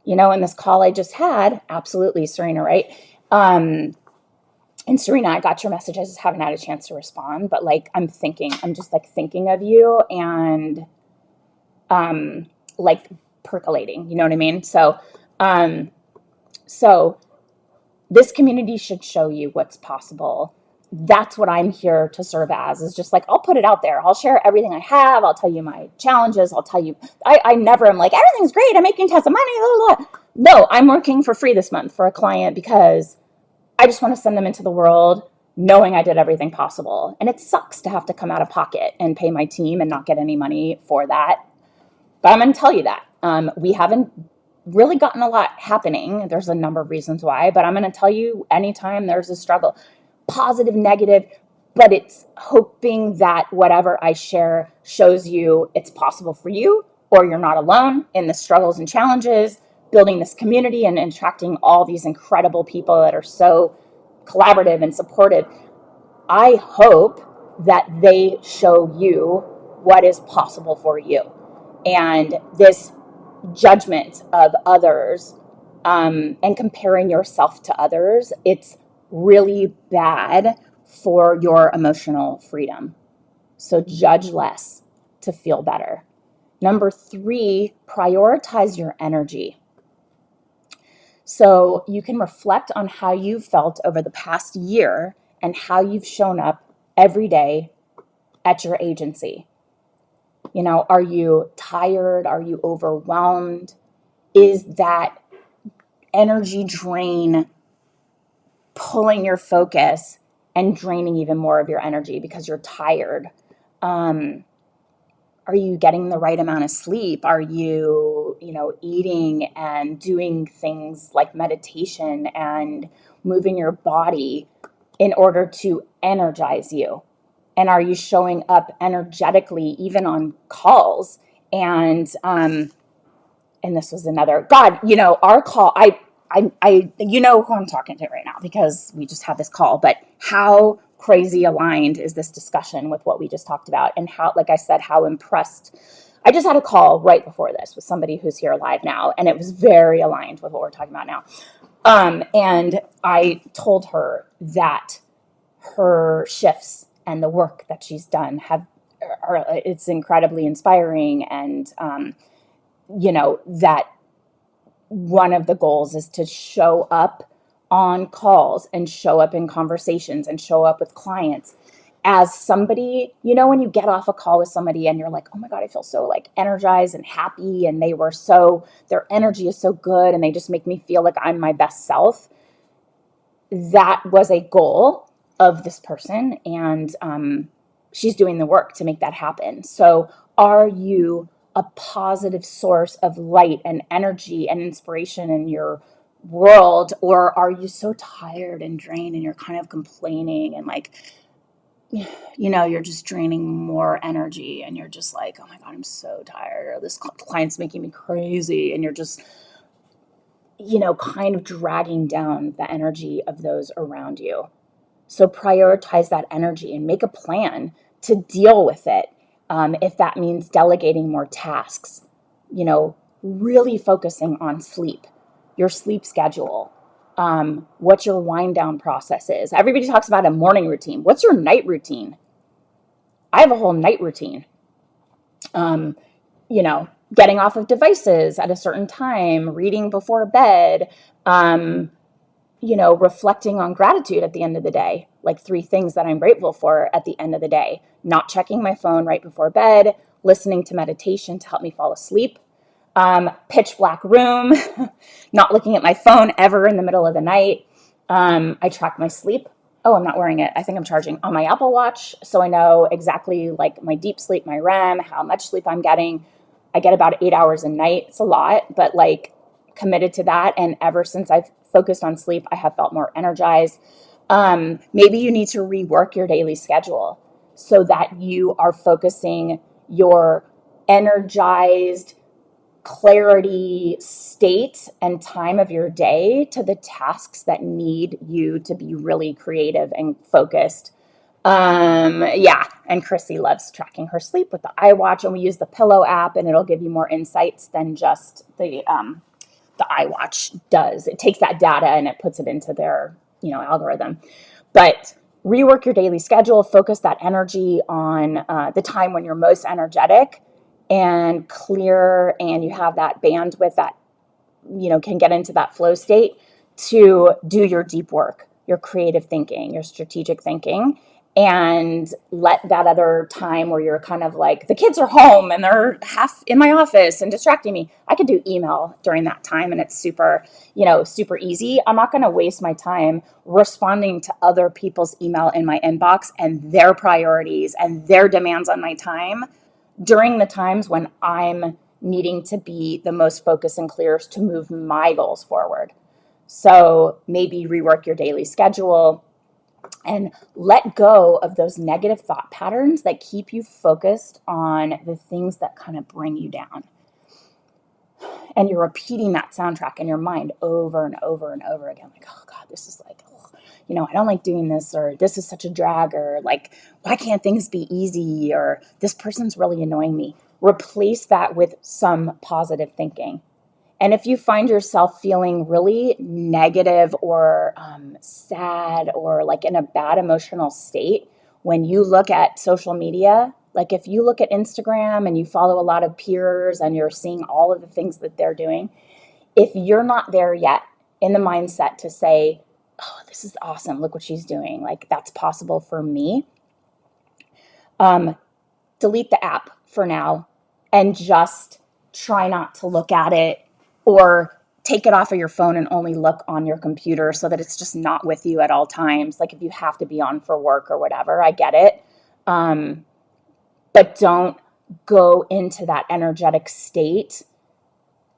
In this call I just had, absolutely, Serena, right? And Serena, I got your message. I just haven't had a chance to respond, but like, I'm just like thinking of you and like percolating, you know what I mean? So this community should show you what's possible. That's what I'm here to serve as, is just like, I'll put it out there. I'll share everything I have. I'll tell you my challenges. I'll tell you, I never am like, everything's great, I'm making tons of money. Blah, blah, blah. No, I'm working for free this month for a client because I just want to send them into the world knowing I did everything possible. And it sucks to have to come out of pocket and pay my team and not get any money for that. But I'm going to tell you that we haven't really gotten a lot happening. There's a number of reasons why, but I'm going to tell you, anytime there's a struggle, positive, negative, but it's hoping that whatever I share shows you it's possible for you, or you're not alone in the struggles and challenges, building this community and attracting all these incredible people that are so collaborative and supportive. I hope that they show you what is possible for you. And this judgment of others and comparing yourself to others, it's really bad for your emotional freedom. So judge less to feel better. Number 3, prioritize your energy. So you can reflect on how you've felt over the past year and how you've shown up every day at your agency. Are you tired? Are you overwhelmed? Is that energy drain pulling your focus and draining even more of your energy because you're tired? Are you getting the right amount of sleep? Are you, eating and doing things like meditation and moving your body in order to energize you? And are you showing up energetically even on calls? And this was another, God, our call, I who I'm talking to right now because we just had this call, but how crazy aligned is this discussion with what we just talked about, and how, like I said, how impressed. I just had a call right before this with somebody who's here live now, and it was very aligned with what we're talking about now. And I told her that her shifts and the work that she's done it's incredibly inspiring, and that one of the goals is to show up on calls and show up in conversations and show up with clients as somebody, when you get off a call with somebody and you're like, oh my God, I feel so like energized and happy, and their energy is so good and they just make me feel like I'm my best self. That was a goal of this person, and she's doing the work to make that happen. So are you a positive source of light and energy and inspiration in your world, or are you so tired and drained and you're kind of complaining and like, you're just draining more energy, and you're just like, oh my God, I'm so tired, or this client's making me crazy, and you're just, kind of dragging down the energy of those around you. So prioritize that energy and make a plan to deal with it. If that means delegating more tasks, really focusing on sleep, your sleep schedule, what your wind down process is. Everybody talks about a morning routine. What's your night routine? I have a whole night routine. Getting off of devices at a certain time, reading before bed, reflecting on gratitude at the end of the day, like 3 things that I'm grateful for at the end of the day, not checking my phone right before bed, listening to meditation to help me fall asleep, pitch black room, not looking at my phone ever in the middle of the night. I track my sleep. Oh, I'm not wearing it. I think I'm charging on my Apple Watch. So I know exactly like my deep sleep, my REM, how much sleep I'm getting. I get about 8 hours a night. It's a lot, but like committed to that. And ever since I've focused on sleep, I have felt more energized. Maybe you need to rework your daily schedule so that you are focusing your energized clarity state and time of your day to the tasks that need you to be really creative and focused. And Chrissy loves tracking her sleep with the iWatch, and we use the Pillow app, and it'll give you more insights than just the iWatch does. It takes that data and it puts it into their, algorithm. But rework your daily schedule, focus that energy on the time when you're most energetic and clear, and you have that bandwidth that, can get into that flow state to do your deep work, your creative thinking, your strategic thinking, and let that other time where you're kind of like, the kids are home and they're half in my office and distracting me. I could do email during that time, and it's super easy. I'm not going to waste my time responding to other people's email in my inbox and their priorities and their demands on my time during the times when I'm needing to be the most focused and clearest to move my goals forward. So maybe rework your daily schedule and let go of those negative thought patterns that keep you focused on the things that kind of bring you down. And you're repeating that soundtrack in your mind over and over and over again. Like, oh God, this is like, I don't like doing this, or this is such a drag, or like, why can't things be easy? Or this person's really annoying me. Replace that with some positive thinking. And if you find yourself feeling really negative or sad or like in a bad emotional state, when you look at social media, like if you look at Instagram and you follow a lot of peers and you're seeing all of the things that they're doing, if you're not there yet in the mindset to say, oh, this is awesome, look what she's doing, like that's possible for me, delete the app for now and just try not to look at it, or take it off of your phone and only look on your computer so that it's just not with you at all times. Like if you have to be on for work or whatever, I get it. But don't go into that energetic state,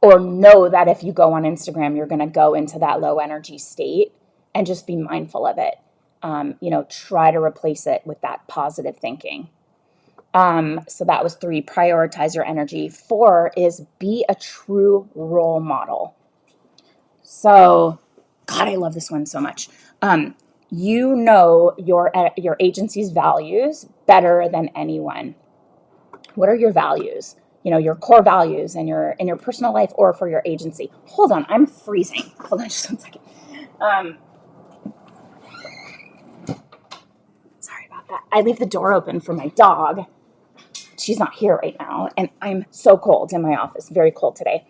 or know that if you go on Instagram, you're going to go into that low energy state, and just be mindful of it. Try to replace it with that positive thinking. So that was 3, prioritize your energy. 4 is be a true role model. So, God, I love this one so much. You know your agency's values better than anyone. What are your values? You know, your core values in your personal life or for your agency. Hold on, I'm freezing. Hold on just one second. Sorry about that. I leave the door open for my dog. She's not here right now, and I'm so cold in my office. Very cold today.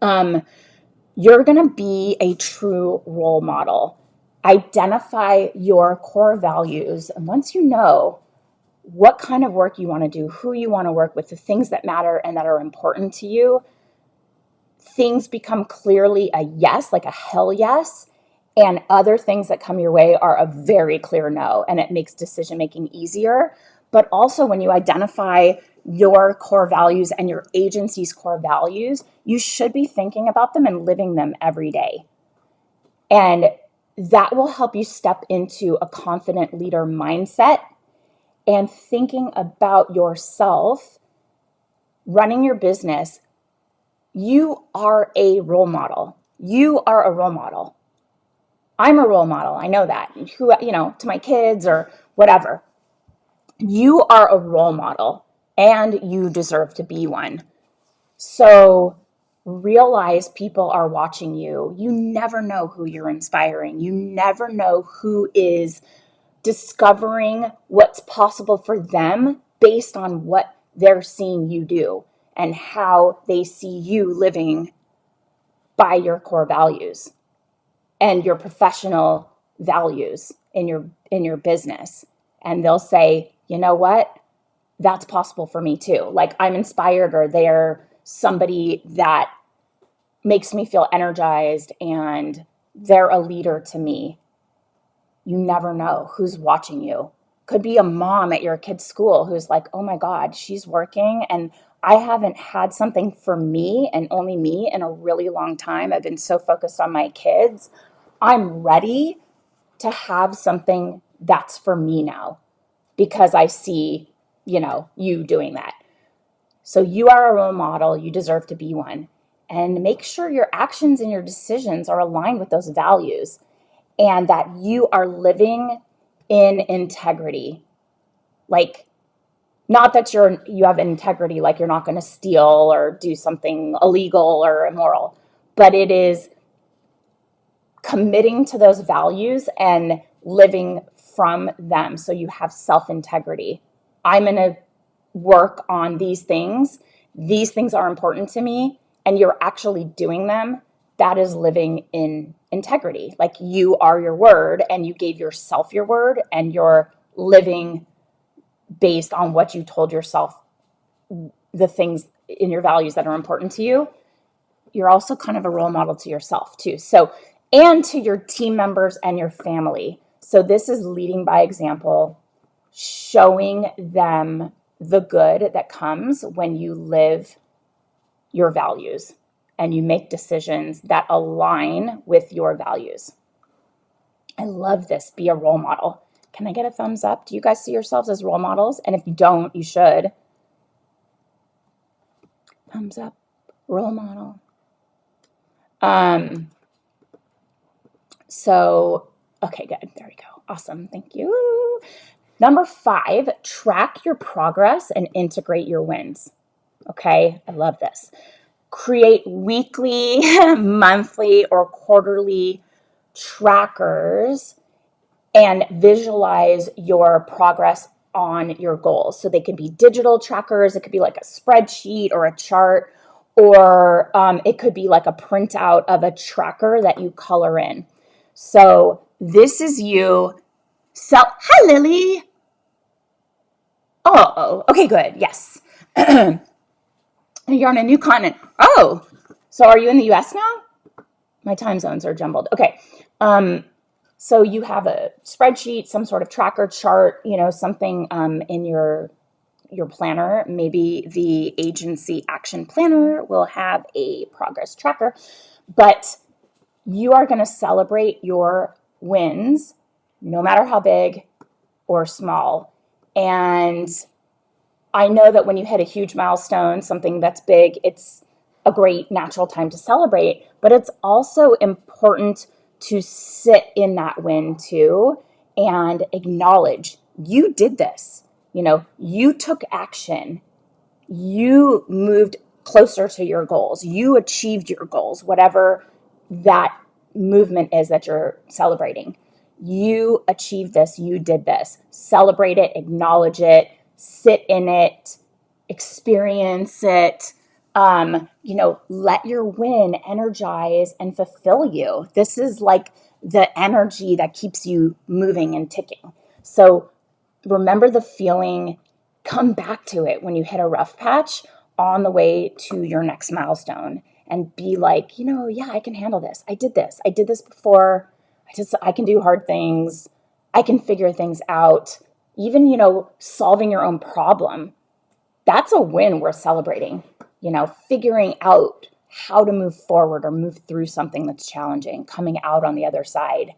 You're going to be a true role model. Identify your core values, and once you know what kind of work you want to do, who you want to work with, the things that matter and that are important to you, things become clearly a yes, like a hell yes, and other things that come your way are a very clear no, and it makes decision making easier. But also, when you identify your core values and your agency's core values, you should be thinking about them and living them every day. And that will help you step into a confident leader mindset and thinking about yourself, running your business. You are a role model. You are a role model. I'm a role model. I know that. Who, you know, to my kids or whatever. You are a role model and you deserve to be one. So realize people are watching you. You never know who you're inspiring. You never know who is discovering what's possible for them based on what they're seeing you do and how they see you living by your core values and your professional values in your business. And they'll say, you know what? That's possible for me too. Like, I'm inspired, or they're somebody that makes me feel energized and they're a leader to me. You never know who's watching you. Could be a mom at your kid's school who's like, oh my God, she's working and I haven't had something for me and only me in a really long time. I've been so focused on my kids. I'm ready to have something that's for me now because I see, you know, you doing that. So you are a role model. You deserve to be one. And make sure your actions and your decisions are aligned with those values and that you are living in integrity. Like, not that you have integrity, like you're not going to steal or do something illegal or immoral, but it is committing to those values and living from them. So you have self-integrity. I'm going to work on these things. These things are important to me, and you're actually doing them. That is living in integrity. Like, you are your word and you gave yourself your word and you're living based on what you told yourself, the things in your values that are important to you. You're also kind of a role model to yourself too. So, and to your team members and your family. So this is leading by example, showing them the good that comes when you live your values and you make decisions that align with your values. I love this. Be a role model. Can I get a thumbs up? Do you guys see yourselves as role models? And if you don't, you should. Thumbs up. Role model. So, okay, good. There we go. Awesome. Thank you. Number 5, track your progress and integrate your wins. Okay, I love this. Create weekly, monthly, or quarterly trackers and visualize your progress on your goals. So they can be digital trackers. It could be like a spreadsheet or a chart, or it could be like a printout of a tracker that you color in. So this is you. So, hi, Lily. Oh, okay, good. Yes. You're on a new continent. Oh, so are you in the US now? My time zones are jumbled. Okay. So you have a spreadsheet, some sort of tracker chart, you know, something in your planner. Maybe the agency action planner will have a progress tracker, but you are going to celebrate your wins, no matter how big or small. And I know that when you hit a huge milestone, something that's big, it's a great natural time to celebrate, but it's also important to sit in that win too and acknowledge you did this. You took action. You moved closer to your goals. You achieved your goals, whatever that movement is that you're celebrating. You achieved this. You did this. Celebrate it, acknowledge it, sit in it, experience it. Let your win energize and fulfill you. This is like the energy that keeps you moving and ticking. So remember the feeling, come back to it when you hit a rough patch on the way to your next milestone, and be like, yeah, I can handle this. I did this before. I can do hard things. I can figure things out. Even, solving your own problem. That's a win worth celebrating. Figuring out how to move forward or move through something that's challenging, coming out on the other side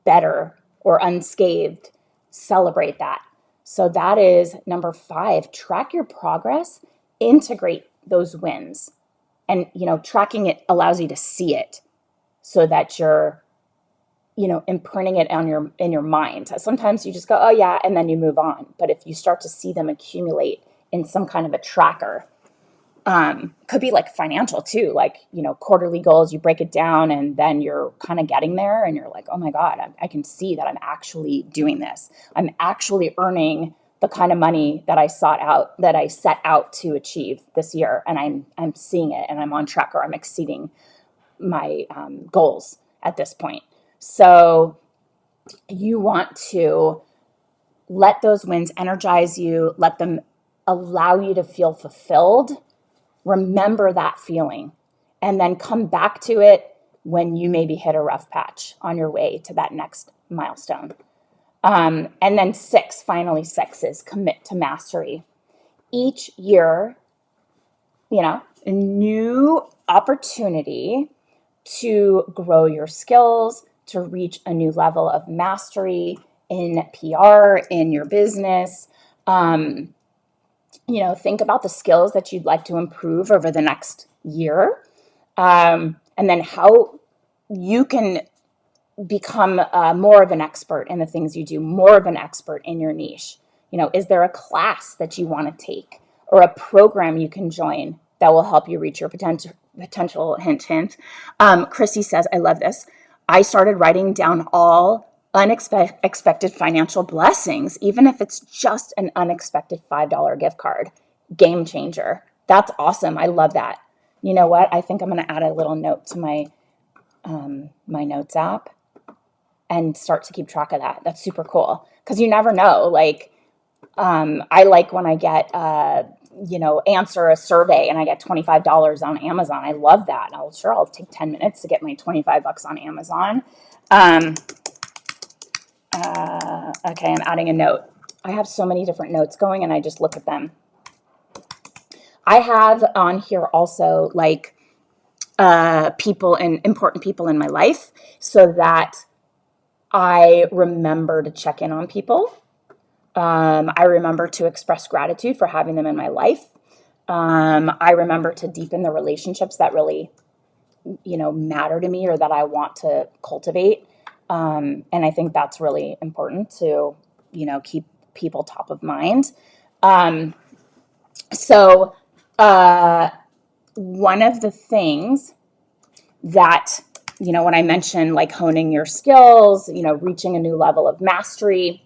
better or unscathed. Celebrate that. So that is number 5. Track your progress, integrate those wins. And, tracking it allows you to see it so that you're, imprinting it in your mind. Sometimes you just go, oh yeah, and then you move on. But if you start to see them accumulate in some kind of a tracker, could be like financial too, like, quarterly goals, you break it down and then you're kind of getting there and you're like, oh my God, I can see that I'm actually doing this. I'm actually earning the kind of money that I set out to achieve this year. And I'm seeing it and I'm on track, or I'm exceeding my goals at this point. So you want to let those wins energize you, let them allow you to feel fulfilled. Remember that feeling, and then come back to it when you maybe hit a rough patch on your way to that next milestone. And then 6 is commit to mastery. Each year, a new opportunity to grow your skills, to reach a new level of mastery in PR, in your business. Think about the skills that you'd like to improve over the next year, and then how you can become more of an expert in the things you do, more of an expert in your niche. Is there a class that you want to take or a program you can join that will help you reach your potential? Hint, hint. Chrissy says, I love this. I started writing down all unexpected financial blessings, even if it's just an unexpected $5 gift card. Game changer. That's awesome. I love that. You know what? I think I'm going to add a little note to my my notes app and start to keep track of that. That's super cool, because you never know. Like, I like when I get answer a survey and I get $25 on Amazon. I love that. I'll take 10 minutes to get my $25 on Amazon. Okay, I'm adding a note. I have so many different notes going and I just look at them. I have on here also like people and important people in my life, so that I remember to check in on people. I remember to express gratitude for having them in my life. I remember to deepen the relationships that really, matter to me or that I want to cultivate. And I think that's really important to, keep people top of mind. So one of the things that, when I mentioned like honing your skills, reaching a new level of mastery,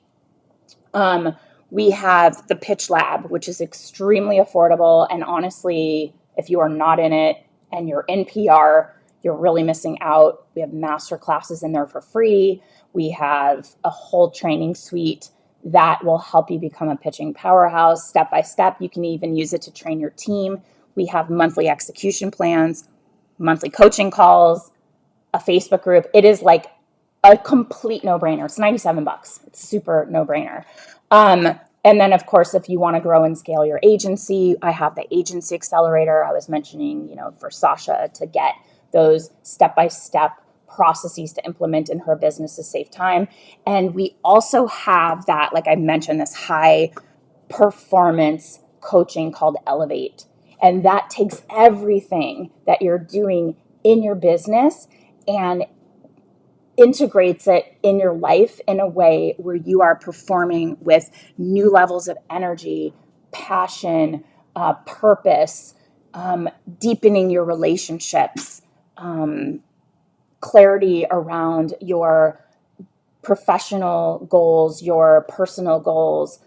we have the Pitch Lab, which is extremely affordable. And honestly, if you are not in it and you're in PR, you're really missing out. We have master classes in there for free. We have a whole training suite that will help you become a pitching powerhouse step by step. You can even use it to train your team. We have monthly execution plans, monthly coaching calls, a Facebook group. It is like a complete no-brainer. It's $97. It's super no-brainer. And then, of course, if you want to grow and scale your agency, I have the Agency Accelerator. I was mentioning, for Sasha to get those step-by-step processes to implement in her business to save time. And we also have that, like I mentioned, this high performance coaching called Elevate. And that takes everything that you're doing in your business and integrates it in your life in a way where you are performing with new levels of energy, passion, purpose, deepening your relationships, clarity around your professional goals, your personal goals,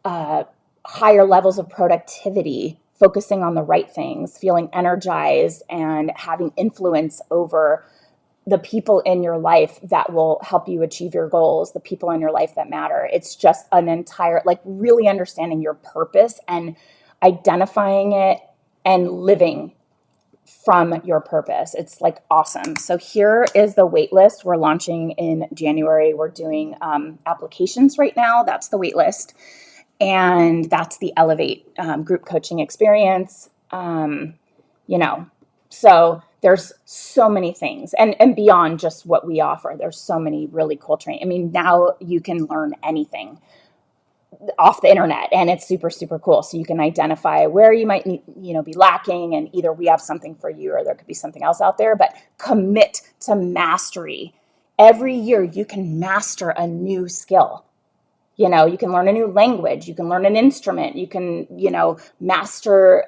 higher levels of productivity, focusing on the right things, feeling energized, and having influence over the people in your life that will help you achieve your goals, the people in your life that matter. It's just an entire, like, really understanding your purpose and identifying it and living from your purpose. It's like awesome. So here is the wait list. We're launching in January. We're doing applications right now. That's the wait list. And that's the Elevate group coaching experience. So there's so many things and beyond just what we offer. There's so many really cool training. I mean, now you can learn anything off the internet, and it's super, super cool. So you can identify where you might need, be lacking, and either we have something for you or there could be something else out there, but commit to mastery. Every year you can master a new skill. You can learn a new language, you can learn an instrument, you can, master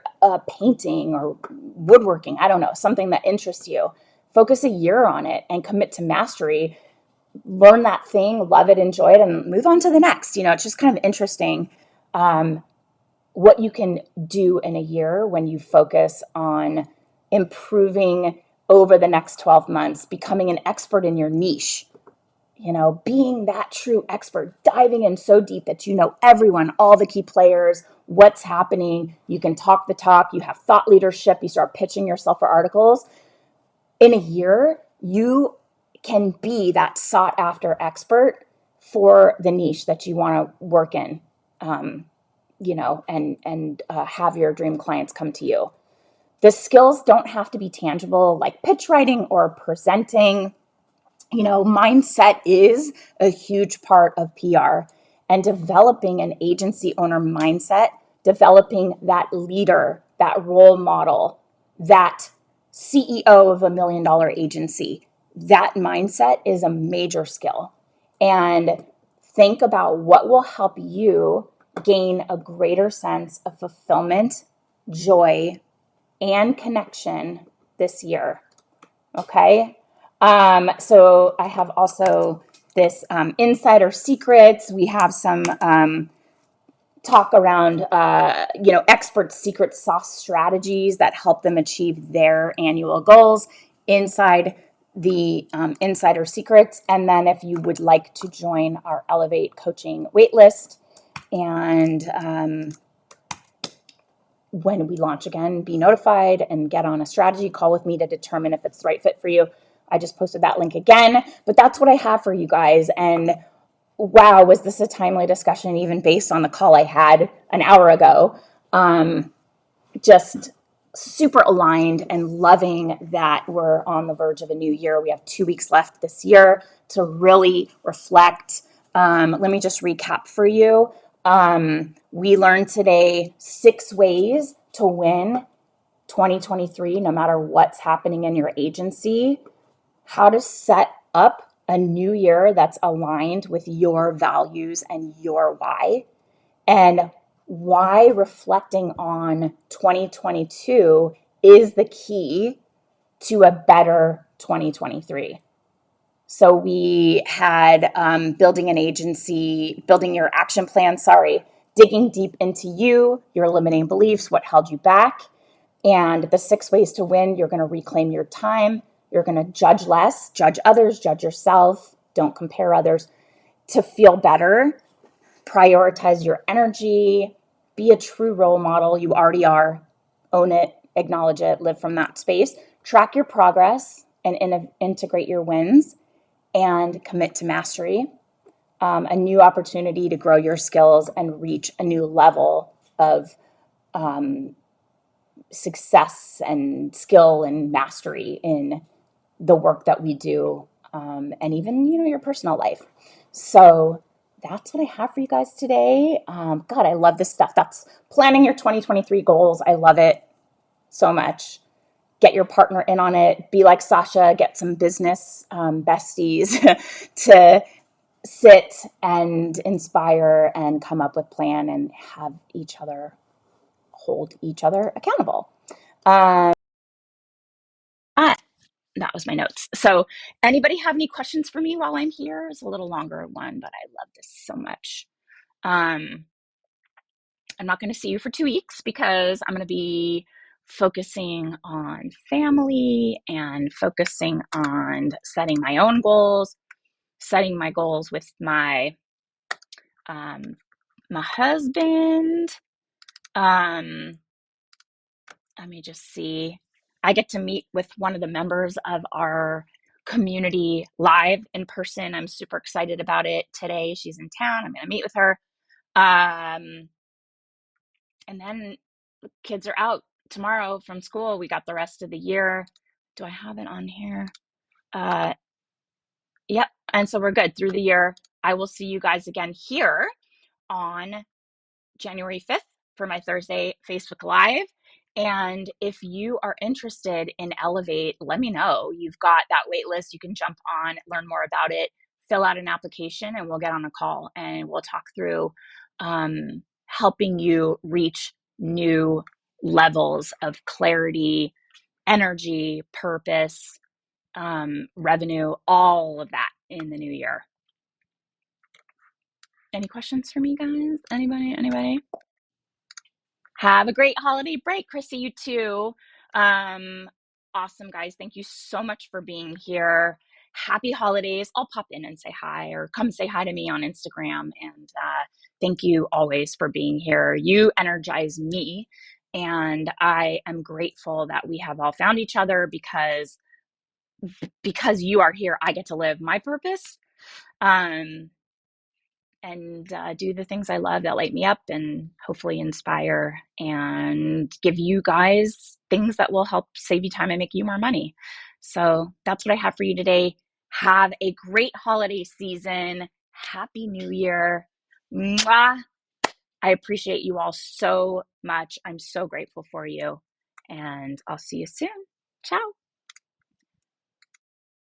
painting or woodworking. I don't know, something that interests you. Focus a year on it and commit to mastery. Learn that thing, love it, enjoy it, and move on to the next. It's just kind of interesting what you can do in a year when you focus on improving over the next 12 months, becoming an expert in your niche. Being that true expert, diving in so deep that you know everyone, all the key players, what's happening. You can talk the talk, you have thought leadership, you start pitching yourself for articles. In a year, you can be that sought after expert for the niche that you want to work in, and have your dream clients come to you. The skills don't have to be tangible, like pitch writing or presenting. Mindset is a huge part of PR, and developing an agency owner mindset, developing that leader, that role model, that CEO of $1 million agency, that mindset is a major skill. And think about what will help you gain a greater sense of fulfillment, joy, and connection this year. Okay? So I have also this insider secrets. We have some talk around, expert secret sauce strategies that help them achieve their annual goals inside the insider secrets. And then if you would like to join our Elevate coaching waitlist, and when we launch again, be notified and get on a strategy call with me to determine if it's the right fit for you. I just posted that link again, but that's what I have for you guys. And wow, was this a timely discussion, even based on the call I had an hour ago. Just super aligned and loving that we're on the verge of a new year. We have 2 weeks left this year to really reflect. Let me just recap for you. We learned today 6 ways to win 2023, no matter what's happening in your agency. How to set up a new year that's aligned with your values and your why, and why reflecting on 2022 is the key to a better 2023. So we had building an agency, building your action plan, digging deep into you, your limiting beliefs, what held you back, and the 6 ways to win. You're going to reclaim your time. You're going to judge less, judge others, judge yourself. Don't compare others. To feel better, prioritize your energy, be a true role model. You already are. Own it, acknowledge it, live from that space. Track your progress and integrate your wins, and commit to mastery. A new opportunity to grow your skills and reach a new level of success and skill and mastery in the work that we do, and even, your personal life. So that's what I have for you guys today. God, I love this stuff. That's planning your 2023 goals. I love it so much. get your partner in on it. Be like Sasha, get some business besties to sit and inspire and come up with plan and have each other hold each other accountable. Um, that was my notes. So anybody have any questions for me while I'm here? It's a little longer one, but I love this so much. I'm not going to see you for 2 weeks because I'm going to be focusing on family and focusing on setting my own goals, setting my goals with um, my husband. Let me just see. I get to meet with one of the members of our community live in person. I'm super excited about it today. She's in town. I'm going to meet with her. Um, and then kids are out tomorrow from school. We got the rest of the year. Do I have it on here? Yep. And so we're good through the year. I will see you guys again here on January 5th for my Thursday Facebook Live. And if you are interested in Elevate, let me know. You've got that wait list. You can jump on, learn more about it, fill out an application, and we'll get on a call and we'll talk through helping you reach new levels of clarity, energy, purpose, revenue, all of that in the new year. Any questions for me, guys? Anybody? Have a great holiday break, Chrissy. You too. Awesome, guys. Thank you so much for being here. Happy holidays. I'll pop in and say hi or come say hi to me on Instagram. And thank you always for being here. You energize me. And I am grateful that we have all found each other because you are here, I get to live my purpose. And do the things I love that light me up and hopefully inspire and give you guys things that will help save you time and make you more money. So that's what I have for you today. Have a great holiday season. Happy New Year. Mwah. I appreciate you all so much. I'm so grateful for you. And I'll see you soon. Ciao.